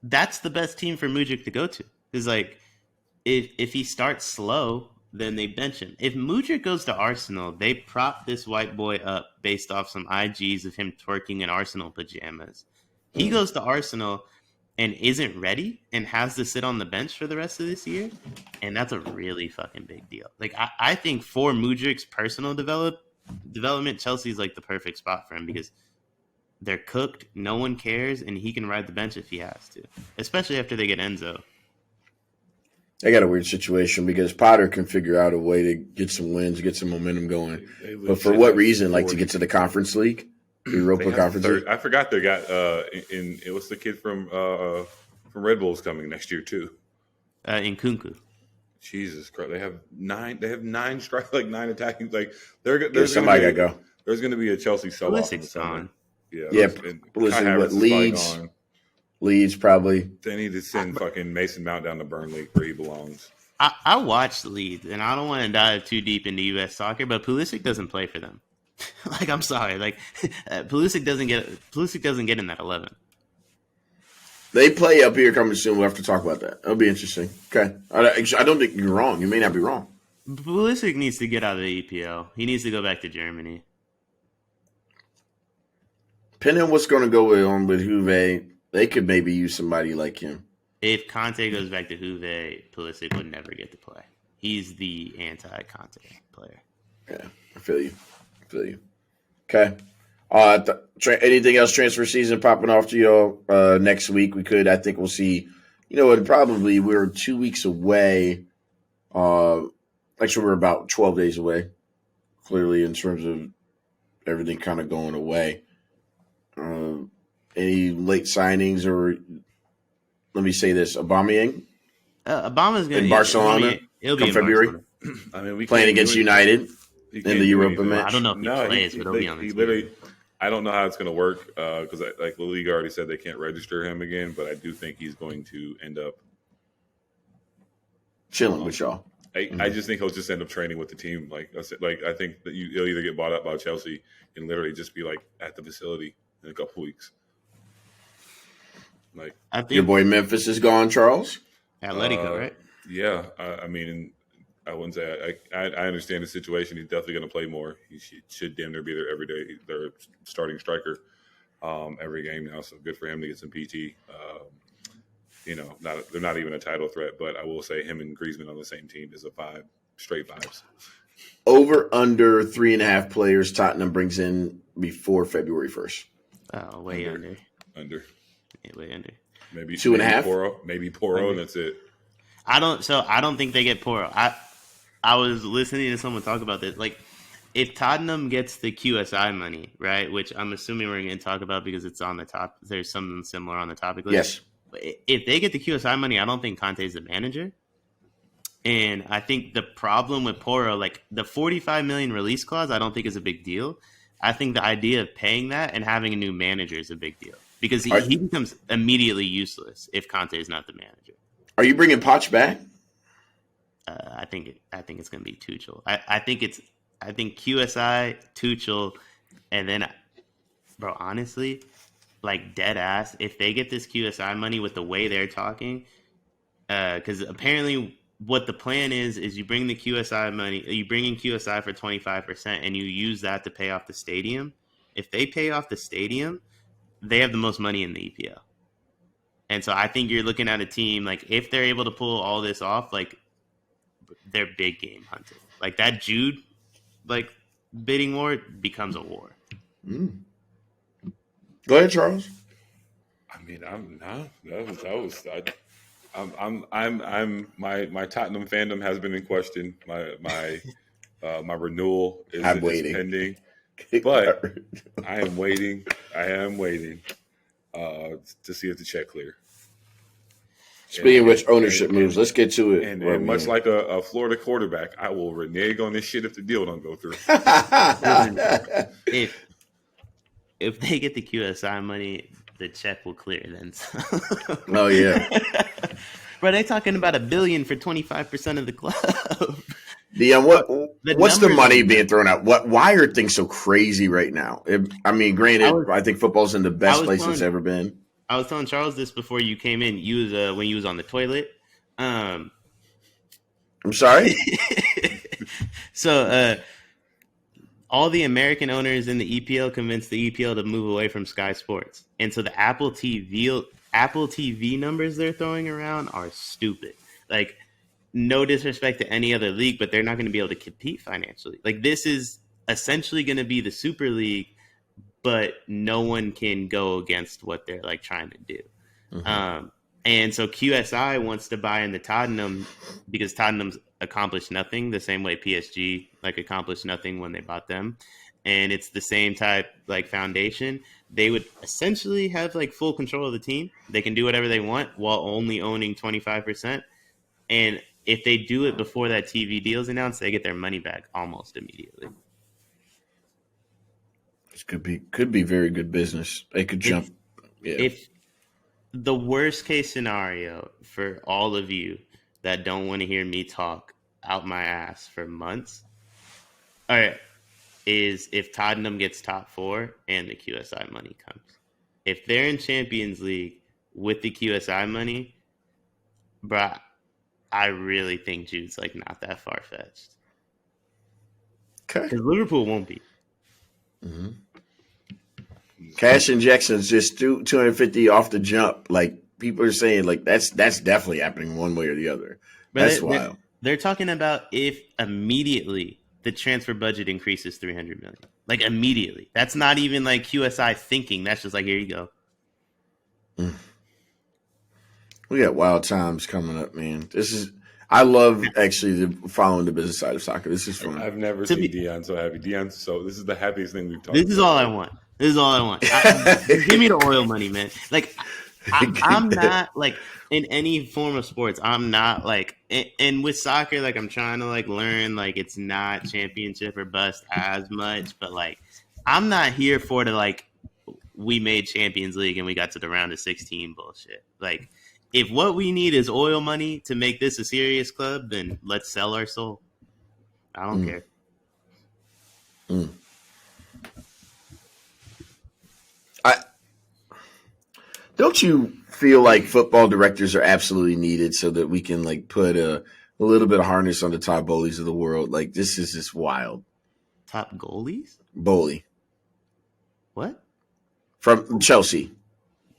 that's the best team for Mudryk to go to. Is like if he starts slow, then they bench him. If Mudryk goes to Arsenal, they prop this white boy up based off some IGs of him twerking in Arsenal pajamas. He goes to Arsenal and isn't ready and has to sit on the bench for the rest of this year, and that's a really fucking big deal. Like I think for Mudryk's personal development, Chelsea's like the perfect spot for him because they're cooked, no one cares, and he can ride the bench if he has to, especially after they get Enzo. They got a weird situation because Potter can figure out a way to get some wins, get some momentum going. But for what reason? Like to get to the Conference League? The Europa Conference League? I forgot they got it was the kid from Red Bulls coming next year too. In Kunku. Jesus Christ. They have nine strike, like 9 attacking. Like somebody got to go. There's going to be a Chelsea sell-off. Yeah. Listen, what Leeds probably. They need to send fucking Mason Mount down to Burnley where he belongs. I watch Leeds, and I don't want to dive too deep into U.S. soccer, but Pulisic doesn't play for them. Like, I'm sorry, like Pulisic doesn't get in that 11. They play up here coming soon. We'll have to talk about that. It'll be interesting. Okay. I don't think you're wrong. You may not be wrong. Pulisic needs to get out of the EPL. He needs to go back to Germany. Depending on what's going to go on with Juve, they could maybe use somebody like him. If Conte goes back to Juve, Pulisic would never get to play. He's the anti-Conte player. Yeah, I feel you. Okay. Anything else transfer season popping off to y'all next week? I think we'll see. You know, probably we're 2 weeks away. Actually, we're about 12 days away, clearly, in terms of everything kind of going away. Any late signings or, let me say this, Aubameyang Obama's going to in Barcelona It'll be come in February, Barcelona. I mean, we playing against United He in can't the do Europa anything. match. I don't know if he plays, but he'll be on the he team. literally. I don't know how it's going to work because, like, La Liga already said they can't register him again. But I do think he's going to end up Chilling with y'all. I just think he'll just end up training with the team. Like I think that he'll either get bought up by Chelsea and literally just be like at the facility in a couple weeks. Like, I think Your boy Memphis is gone, Charles. Atletico, right? Yeah, I mean, I wouldn't say I understand the situation. He's definitely going to play more. He should damn near be there every day. They're starting striker every game now, so good for him to get some PT. You know, they're not even a title threat, but I will say him and Griezmann on the same team is a straight vibes. Over under 3.5 players Tottenham brings in before February 1st. Oh, way under. Yeah, way under. Maybe 2.5? Maybe Poro, and that's it. I don't think they get Poro. I was listening to someone talk about this. Like, if Tottenham gets the QSI money, right, which I'm assuming we're going to talk about because it's on the top. There's something similar on the topic list. Yes. If they get the QSI money, I don't think Conte's the manager. And I think the problem with Poro, like the 45 million release clause, I don't think is a big deal. I think the idea of paying that and having a new manager is a big deal because he becomes immediately useless if Conte is not the manager. Are you bringing Poch back? I think it's going to be Tuchel. I think QSI, Tuchel, and then, bro, honestly, like dead ass, if they get this QSI money with the way they're talking, because apparently what the plan is you bring the QSI money, you bring in QSI for 25%, and you use that to pay off the stadium. If they pay off the stadium, they have the most money in the EPL. And so I think you're looking at a team, like, if they're able to pull all this off, like, they're big game hunting. Like, that Jude, like, bidding war becomes a war. Go ahead, Charles. I mean, my Tottenham fandom has been in question. My renewal is pending, but I am waiting. To see if the check clear. Speaking of which, ownership moves. Let's get to it. And much like a Florida quarterback, I will renege on this shit if the deal don't go through. If they get the QSI money, the check will clear then. So. Oh, yeah. Bro, they're talking about $1 billion for 25% of the club. Deion, what's the money being thrown out? Why are things so crazy right now? Granted, I think football's in the best place it's ever been. I was telling Charles this before you came in. When you was on the toilet. I'm sorry? So, all the American owners in the EPL convinced the EPL to move away from Sky Sports. And so the Apple TV numbers they're throwing around are stupid. Like, no disrespect to any other league, but they're not going to be able to compete financially. Like, this is essentially going to be the Super League, but no one can go against what they're like trying to do. Mm-hmm. And so QSI wants to buy into Tottenham because Tottenham's accomplished nothing the same way PSG like accomplished nothing when they bought them. And it's the same type like foundation. They would essentially have like full control of the team. They can do whatever they want while only owning 25%. And if they do it before that TV deal is announced, they get their money back almost immediately. This could be very good business. They could jump. If the worst case scenario for all of you that don't want to hear me talk out my ass for months, all right, is if Tottenham gets top 4 and the QSI money comes. If they're in Champions League with the QSI money, bruh, I really think Jude's like not that far fetched. Okay. Because Liverpool won't be. Cash injections just 250 off the jump. Like people are saying, like that's definitely happening one way or the other. That's wild. They're talking about if immediately the transfer budget increases 300 million. Like immediately. That's not even like QSI thinking. That's just like, here you go. We got wild times coming up, man. I love actually following the business side of soccer. This is fun. I've never seen Deion so happy. So this is the happiest thing we've talked This about. is all I want. Give me the oil money, man. Like, I'm not like in any form of sports. I'm not like, and with soccer, like I'm trying to like learn, like it's not championship or bust as much, but like I'm not here for the like we made Champions League and we got to the round of 16 bullshit. Like, if what we need is oil money to make this a serious club, then let's sell our soul. I don't care. Don't you feel like football directors are absolutely needed so that we can like put a little bit of harness on the top bullies of the world? Like this is just wild. Top goalies? Bully What? from Chelsea.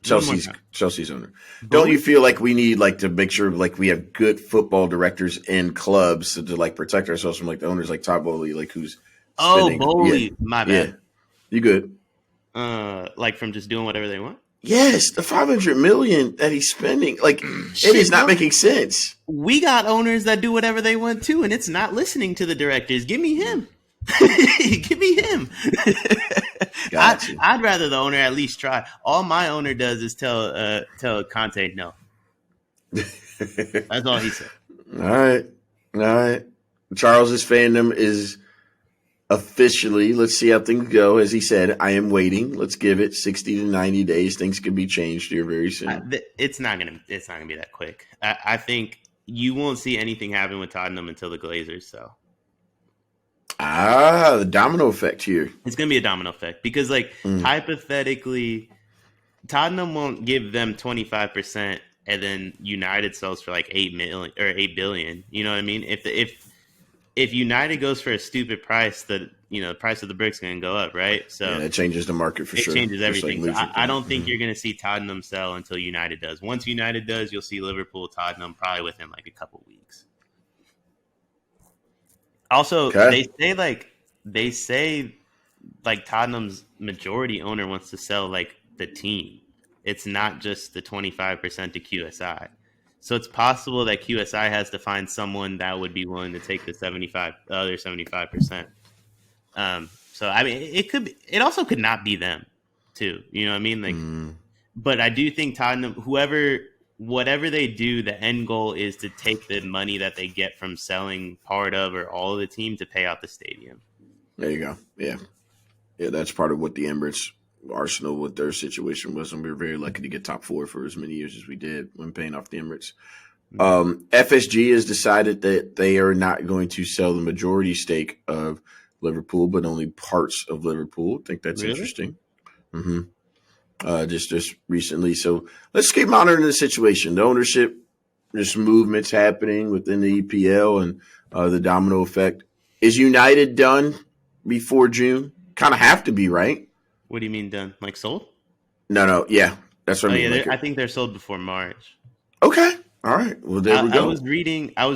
Chelsea's owner. Don't you feel like we need like to make sure like we have good football directors in clubs to like protect ourselves from like the owners like Todd Bowley, like who's spinning. Bowley. My bad. Yeah. You good? Like from just doing whatever they want? Yes, the $500 million that he's spending, like it is not making sense. We got owners that do whatever they want too, and it's not listening to the directors. Give me him. Give me him. Gotcha. I'd rather the owner at least try. All my owner does is tell Conte no. That's all he said. All right. Charles's fandom is officially, let's see how things go. As he said, I am waiting. Let's give it 60 to 90 days. Things can be changed here very soon. It's not gonna be that quick. I think you won't see anything happen with Tottenham until the Glazers sell. The domino effect here. It's gonna be a domino effect because, like, hypothetically, Tottenham won't give them 25%, and then United sells for like 8 million or 8 billion. You know what I mean? If United goes for a stupid price, the price of the brick's going to go up, right? So yeah, it changes the market for sure. It changes everything. Like so I don't think you're going to see Tottenham sell until United does. Once United does, you'll see Liverpool, Tottenham probably within like a couple weeks. Also, they say Tottenham's majority owner wants to sell like the team. It's not just the 25% to QSI. So it's possible that QSI has to find someone that would be willing to take the other 75%. So I mean, it also could not be them too. You know what I mean? Like, but I do think Tottenham, whatever they do, the end goal is to take the money that they get from selling part of or all of the team to pay out the stadium. There you go. Yeah, that's part of what the Emirates. Arsenal, what their situation was, and we were very lucky to get top 4 for as many years as we did when paying off the Emirates. FSG has decided that they are not going to sell the majority stake of Liverpool, but only parts of Liverpool. I think that's interesting. Just recently. So let's keep monitoring the situation. The ownership, just movements happening within the EPL and the domino effect. Is United done before June? Kind of have to be, right? What do you mean done? Like sold? No. Yeah, that's what I mean. Yeah, I think they're sold before March. Okay. All right. Well, there we go. I was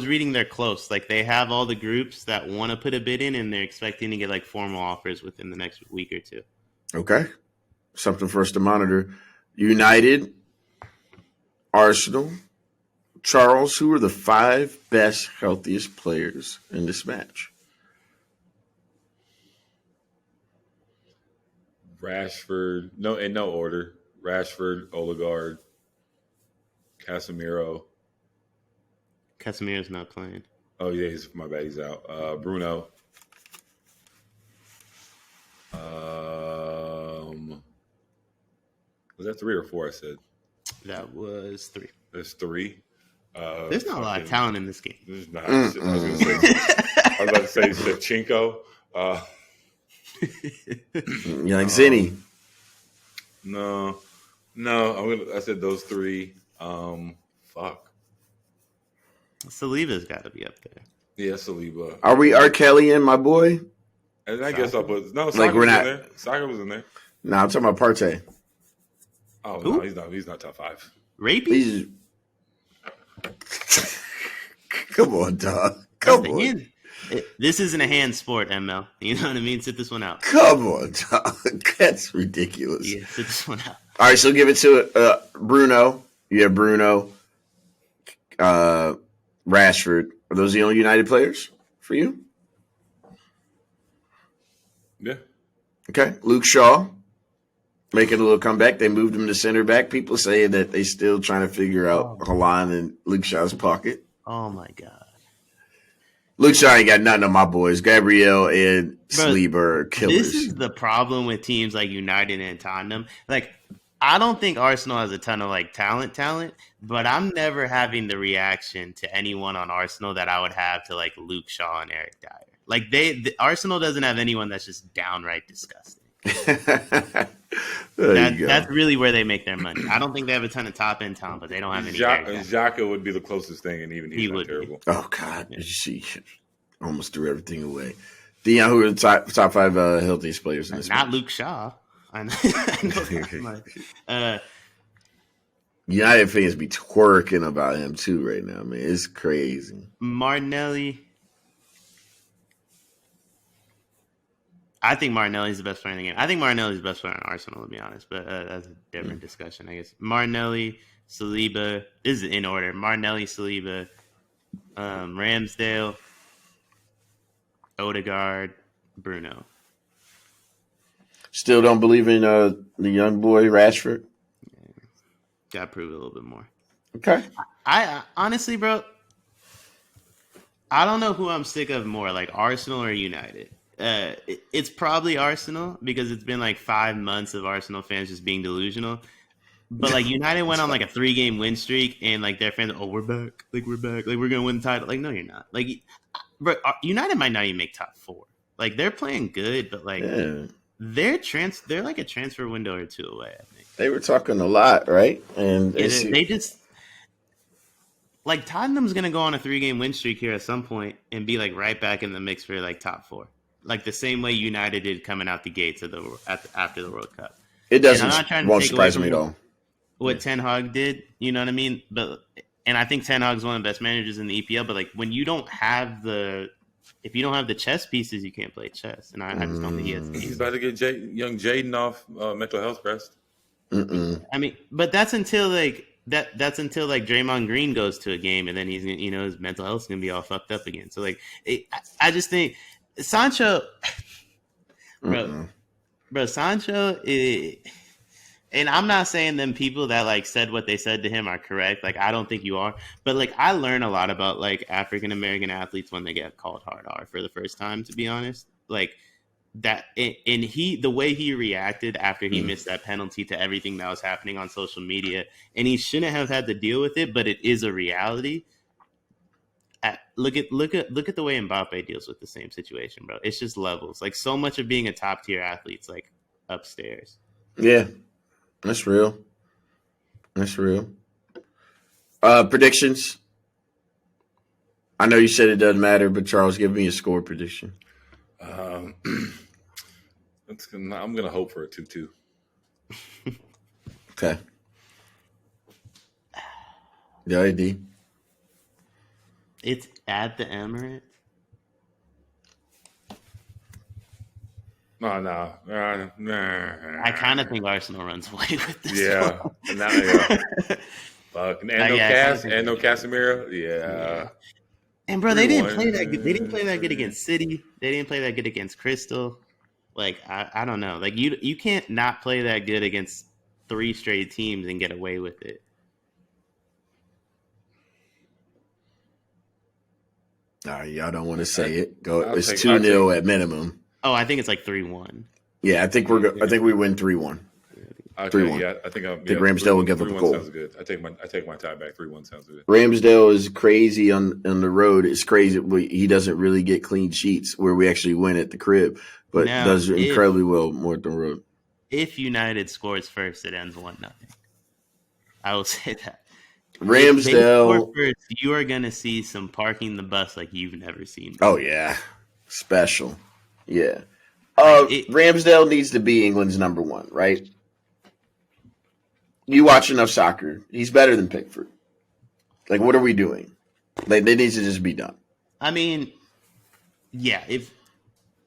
reading they're close. Like they have all the groups that want to put a bid in, and they're expecting to get like formal offers within the next week or two. Okay. Something for us to monitor. United, Arsenal, Charles, who are the 5 best, healthiest players in this match? Rashford, in no order. Rashford, Odegaard, Casemiro. Casemiro's not playing. Oh yeah, my bad. He's out. Bruno. Was that 3 or 4? I said that was 3. There's 3. There's not a lot of talent in this game. There's not. I was about to say Shevchenko. Young Zinni. No. I said those three. Fuck. Saliba's got to be up there. Yeah, Saliba. Are we R. Kelly and my boy? And I guess I'll put Soccer Like, we're was not- in there. Soccer was in there. No, I'm talking about Partey. Oh Who? no, he's not top 5. Rapey? He's... Come on, dog. Come on. This isn't a hand sport, ML. You know what I mean? Sit this one out. Come on, dog. That's ridiculous. Yeah, sit this one out. All right, so give it to Bruno. You have Bruno, Rashford. Are those the only United players for you? Yeah. Okay. Luke Shaw making a little comeback. They moved him to center back. People say that they still trying to figure out Haaland and Luke Shaw's pocket. Oh, my God. Luke Shaw ain't got nothing on my boys. Gabriel and Saliba are killers. This is the problem with teams like United and Tottenham. Like, I don't think Arsenal has a ton of like talent, but I'm never having the reaction to anyone on Arsenal that I would have to like Luke Shaw and Eric Dyer. Like Arsenal doesn't have anyone that's just downright disgusting. That's really where they make their money. I don't think they have a ton of top end talent, but they don't have any. Xhaka would be the closest thing, and even he's not terrible. Oh God, she almost threw everything away. Deion, who are the top 5 healthiest players in this? Not match? Luke Shaw. I know that much. United fans be twerking about him too right now, man. It's crazy. Martinelli. I think Martinelli's the best player in the game. I think Martinelli's the best player in Arsenal, to be honest, but that's a different discussion, I guess. Martinelli, Saliba. This is in order. Martinelli, Saliba, Ramsdale, Odegaard, Bruno. Still don't believe in the young boy Rashford. Got to prove it a little bit more. Okay. I honestly, bro, I don't know who I'm sick of more, like Arsenal or United. It's probably Arsenal because it's been like 5 months of Arsenal fans just being delusional. But like United went on like a 3-game win streak, and like their fans, we're back, like we're gonna win the title. Like, no, you're not. Like, bro, United might not even make top 4. Like, they're playing good, but like they're like a transfer window or 2 away. I think they were talking a lot, right? And they just like Tottenham's gonna go on a 3-game win streak here at some point and be like right back in the mix for like top 4, like the same way United did coming out the gates of after the World Cup. It won't surprise me at all. What Ten Hag did, you know what I mean? And I think Ten Hag's one of the best managers in the EPL. But like when you don't have if you don't have the chess pieces, you can't play chess. And I just don't think he has. He's about to get young Jaden off mental health rest. Mm-mm. I mean, but that's until that's until like Draymond Green goes to a game, and then he's his mental health's gonna be all fucked up again. So like, I just think Sancho, bro, Sancho is. And I'm not saying them people that like said what they said to him are correct. Like, I don't think you are. But like, I learn a lot about like African American athletes when they get called hard R for the first time, to be honest. Like that, and the way he reacted after he missed that penalty to everything that was happening on social media, and he shouldn't have had to deal with it, but it is a reality. Look at the way Mbappe deals with the same situation, bro. It's just levels. Like, so much of being a top tier athlete's like upstairs. Yeah. That's real. Predictions. I know you said it doesn't matter, but Charles, give me a score prediction. I'm gonna hope for a 2-2. Okay. Yeah, ID. It's at the Emirates. No. I kind of think Arsenal runs away with this. Yeah. Fuck. And no Casemiro. Yeah. And bro, they didn't play that good. They didn't play that good against City. They didn't play that good against Crystal. Like, I don't know. Like, you can't not play that good against 3 straight teams and get away with it. All right, y'all don't want to say it. It's 2-0 at minimum. Oh, I think it's like 3-1. Yeah, I think we win 3-1. Okay, 3-1. yeah, I think Ramsdale will give up a 3-1 goal. sounds good. I take my tie back. 3-1 sounds good. Ramsdale is crazy on the road. It's crazy. He doesn't really get clean sheets where we actually win at the crib, but Now, does incredibly well more at the road. If United scores first, it ends 1-0. I will say that. Ramsdale. If they score first, you are going to see some parking the bus like you've never seen before. Oh, yeah. Special. Yeah. Ramsdale needs to be England's number one, right? You watch enough soccer. He's better than Pickford. Like, what are we doing? Like, they need to just be done. I mean, yeah, if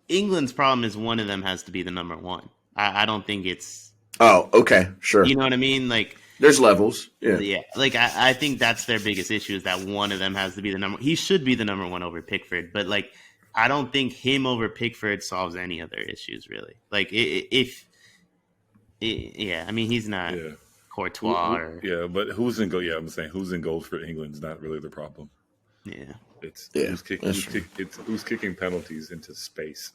England's problem is one of them has to be the number one. I don't think it's... Oh, okay, sure. You know what I mean? Like, there's levels. Yeah. Yeah. Like, I think that's their biggest issue is that one of them has to be the number... He should be the number one over Pickford, but, like, I don't think him over Pickford solves any other issues, really. Like, yeah, I mean, he's not... Yeah. Courtois. Yeah, but who's in goal? Yeah, I'm saying who's in goals for England is not really the problem. Yeah, it's who's kicking penalties into space.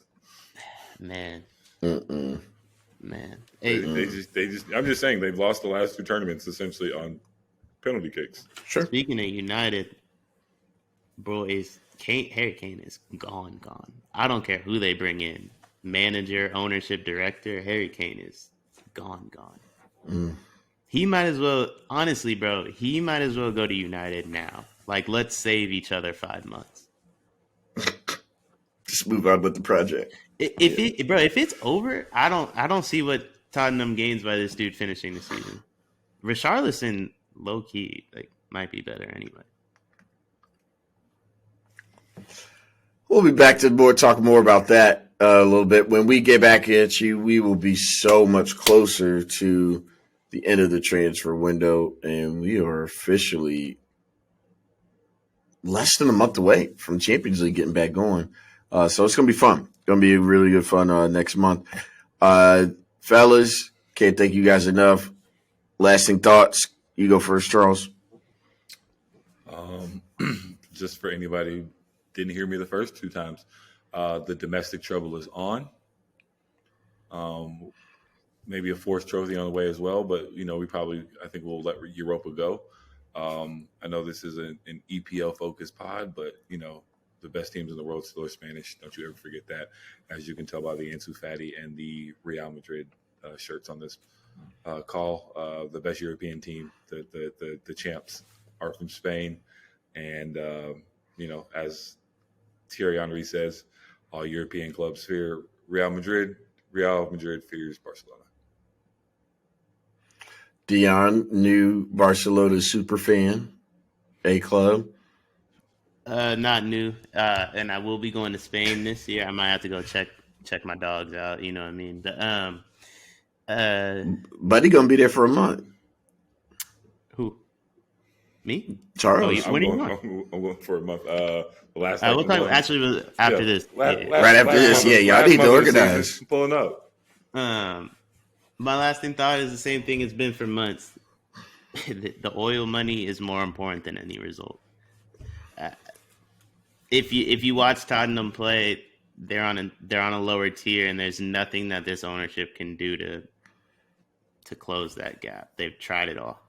Man, man. They just. I'm just saying they've lost the last two tournaments essentially on penalty kicks. Sure. Speaking of United, boys, Harry Kane is gone. I don't care who they bring in, manager, ownership, director. Harry Kane is gone. He might as well, honestly, bro, he might as well go to United now. Like, let's save each other 5 months. Just move on with the project. If it's over, I don't see what Tottenham gains by this dude finishing the season. Richarlison, low key, like, might be better anyway. We'll be back to talk more about that a little bit. When we get back at you, we will be so much closer to the end of the transfer window, and we are officially less than a month away from Champions League getting back going. So it's going to be fun. It's going to be really good fun next month. Fellas, can't thank you guys enough. Lasting thoughts. You go first, Charles. Just for anybody who didn't hear me the first two times, the domestic trouble is on. Maybe a fourth trophy on the way as well, but I think we'll let Europa go. I know this is an EPL focused pod, but the best teams in the world still are Spanish. Don't you ever forget that. As you can tell by the Ansu Fati and the Real Madrid shirts on this call, the best European team, the champs, are from Spain, and as Thierry Henry says, all European clubs fear Real Madrid. Real Madrid fears Barcelona. Deion, new Barcelona super fan, A club. Not new, and I will be going to Spain this year. I might have to go check my dogs out. You know what I mean? But Buddy gonna be there for a month. Who? Me? Charles. I'm going for a month. Last we'll talk actually after this. Right after this, y'all need to organize. Pulling up. My lasting thought is the same thing it's been for months. The oil money is more important than any result. If you watch Tottenham play, they're on a lower tier, and there's nothing that this ownership can do to close that gap. They've tried it all.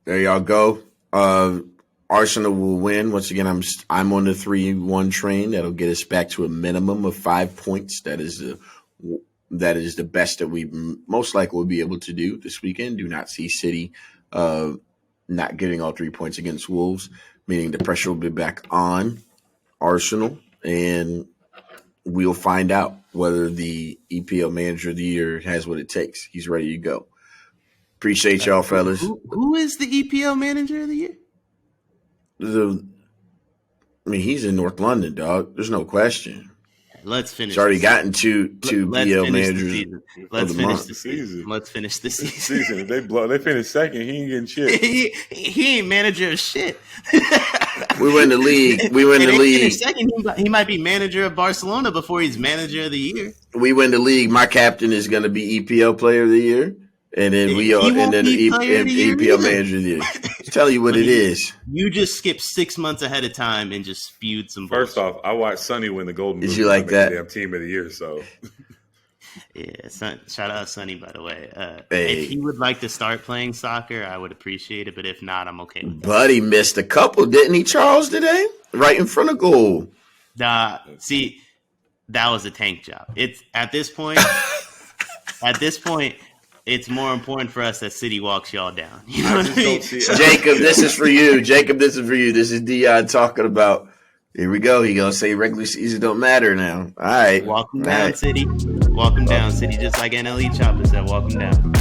There y'all go. Arsenal will win. Once again, I'm on the 3-1 train. That'll get us back to a minimum of 5 points. That is the best that we most likely will be able to do this weekend. Do not see City not getting all 3 points against Wolves, meaning the pressure will be back on Arsenal, and we'll find out whether the EPL Manager of the Year has what it takes. He's ready to go. Appreciate y'all, fellas. Who is the EPL Manager of the Year? He's in North London, dog. There's no question. Let's finish. He's already gotten two PL managers. Let's finish the season. Let's finish the season. They finished second. He ain't getting shit. he ain't manager of shit. We win the league. We win the league. Second, he might be manager of Barcelona before he's manager of the year. We win the league. My captain is going to be EPL Player of the Year. And then EPL Manager of the Year. Tell you what it is. You just skipped 6 months ahead of time and just spewed some. First off, I watched Sonny win the Golden Boot. Did you like that? Damn Team of the Year. So Yeah, shout out Sonny, by the way. Hey. If he would like to start playing soccer, I would appreciate it. But if not, I'm okay with that. Buddy missed a couple, didn't he, Charles, today? Right in front of goal. See, that was a tank job. It's at this point, it's more important for us that City walks y'all down. You know what I mean? Jacob, this is for you. This is Deion talking about. Here we go. He gonna say regular season don't matter now. All right. Walk them down, City. Walk them down, City. Just like NLE Chopper said, walk them down.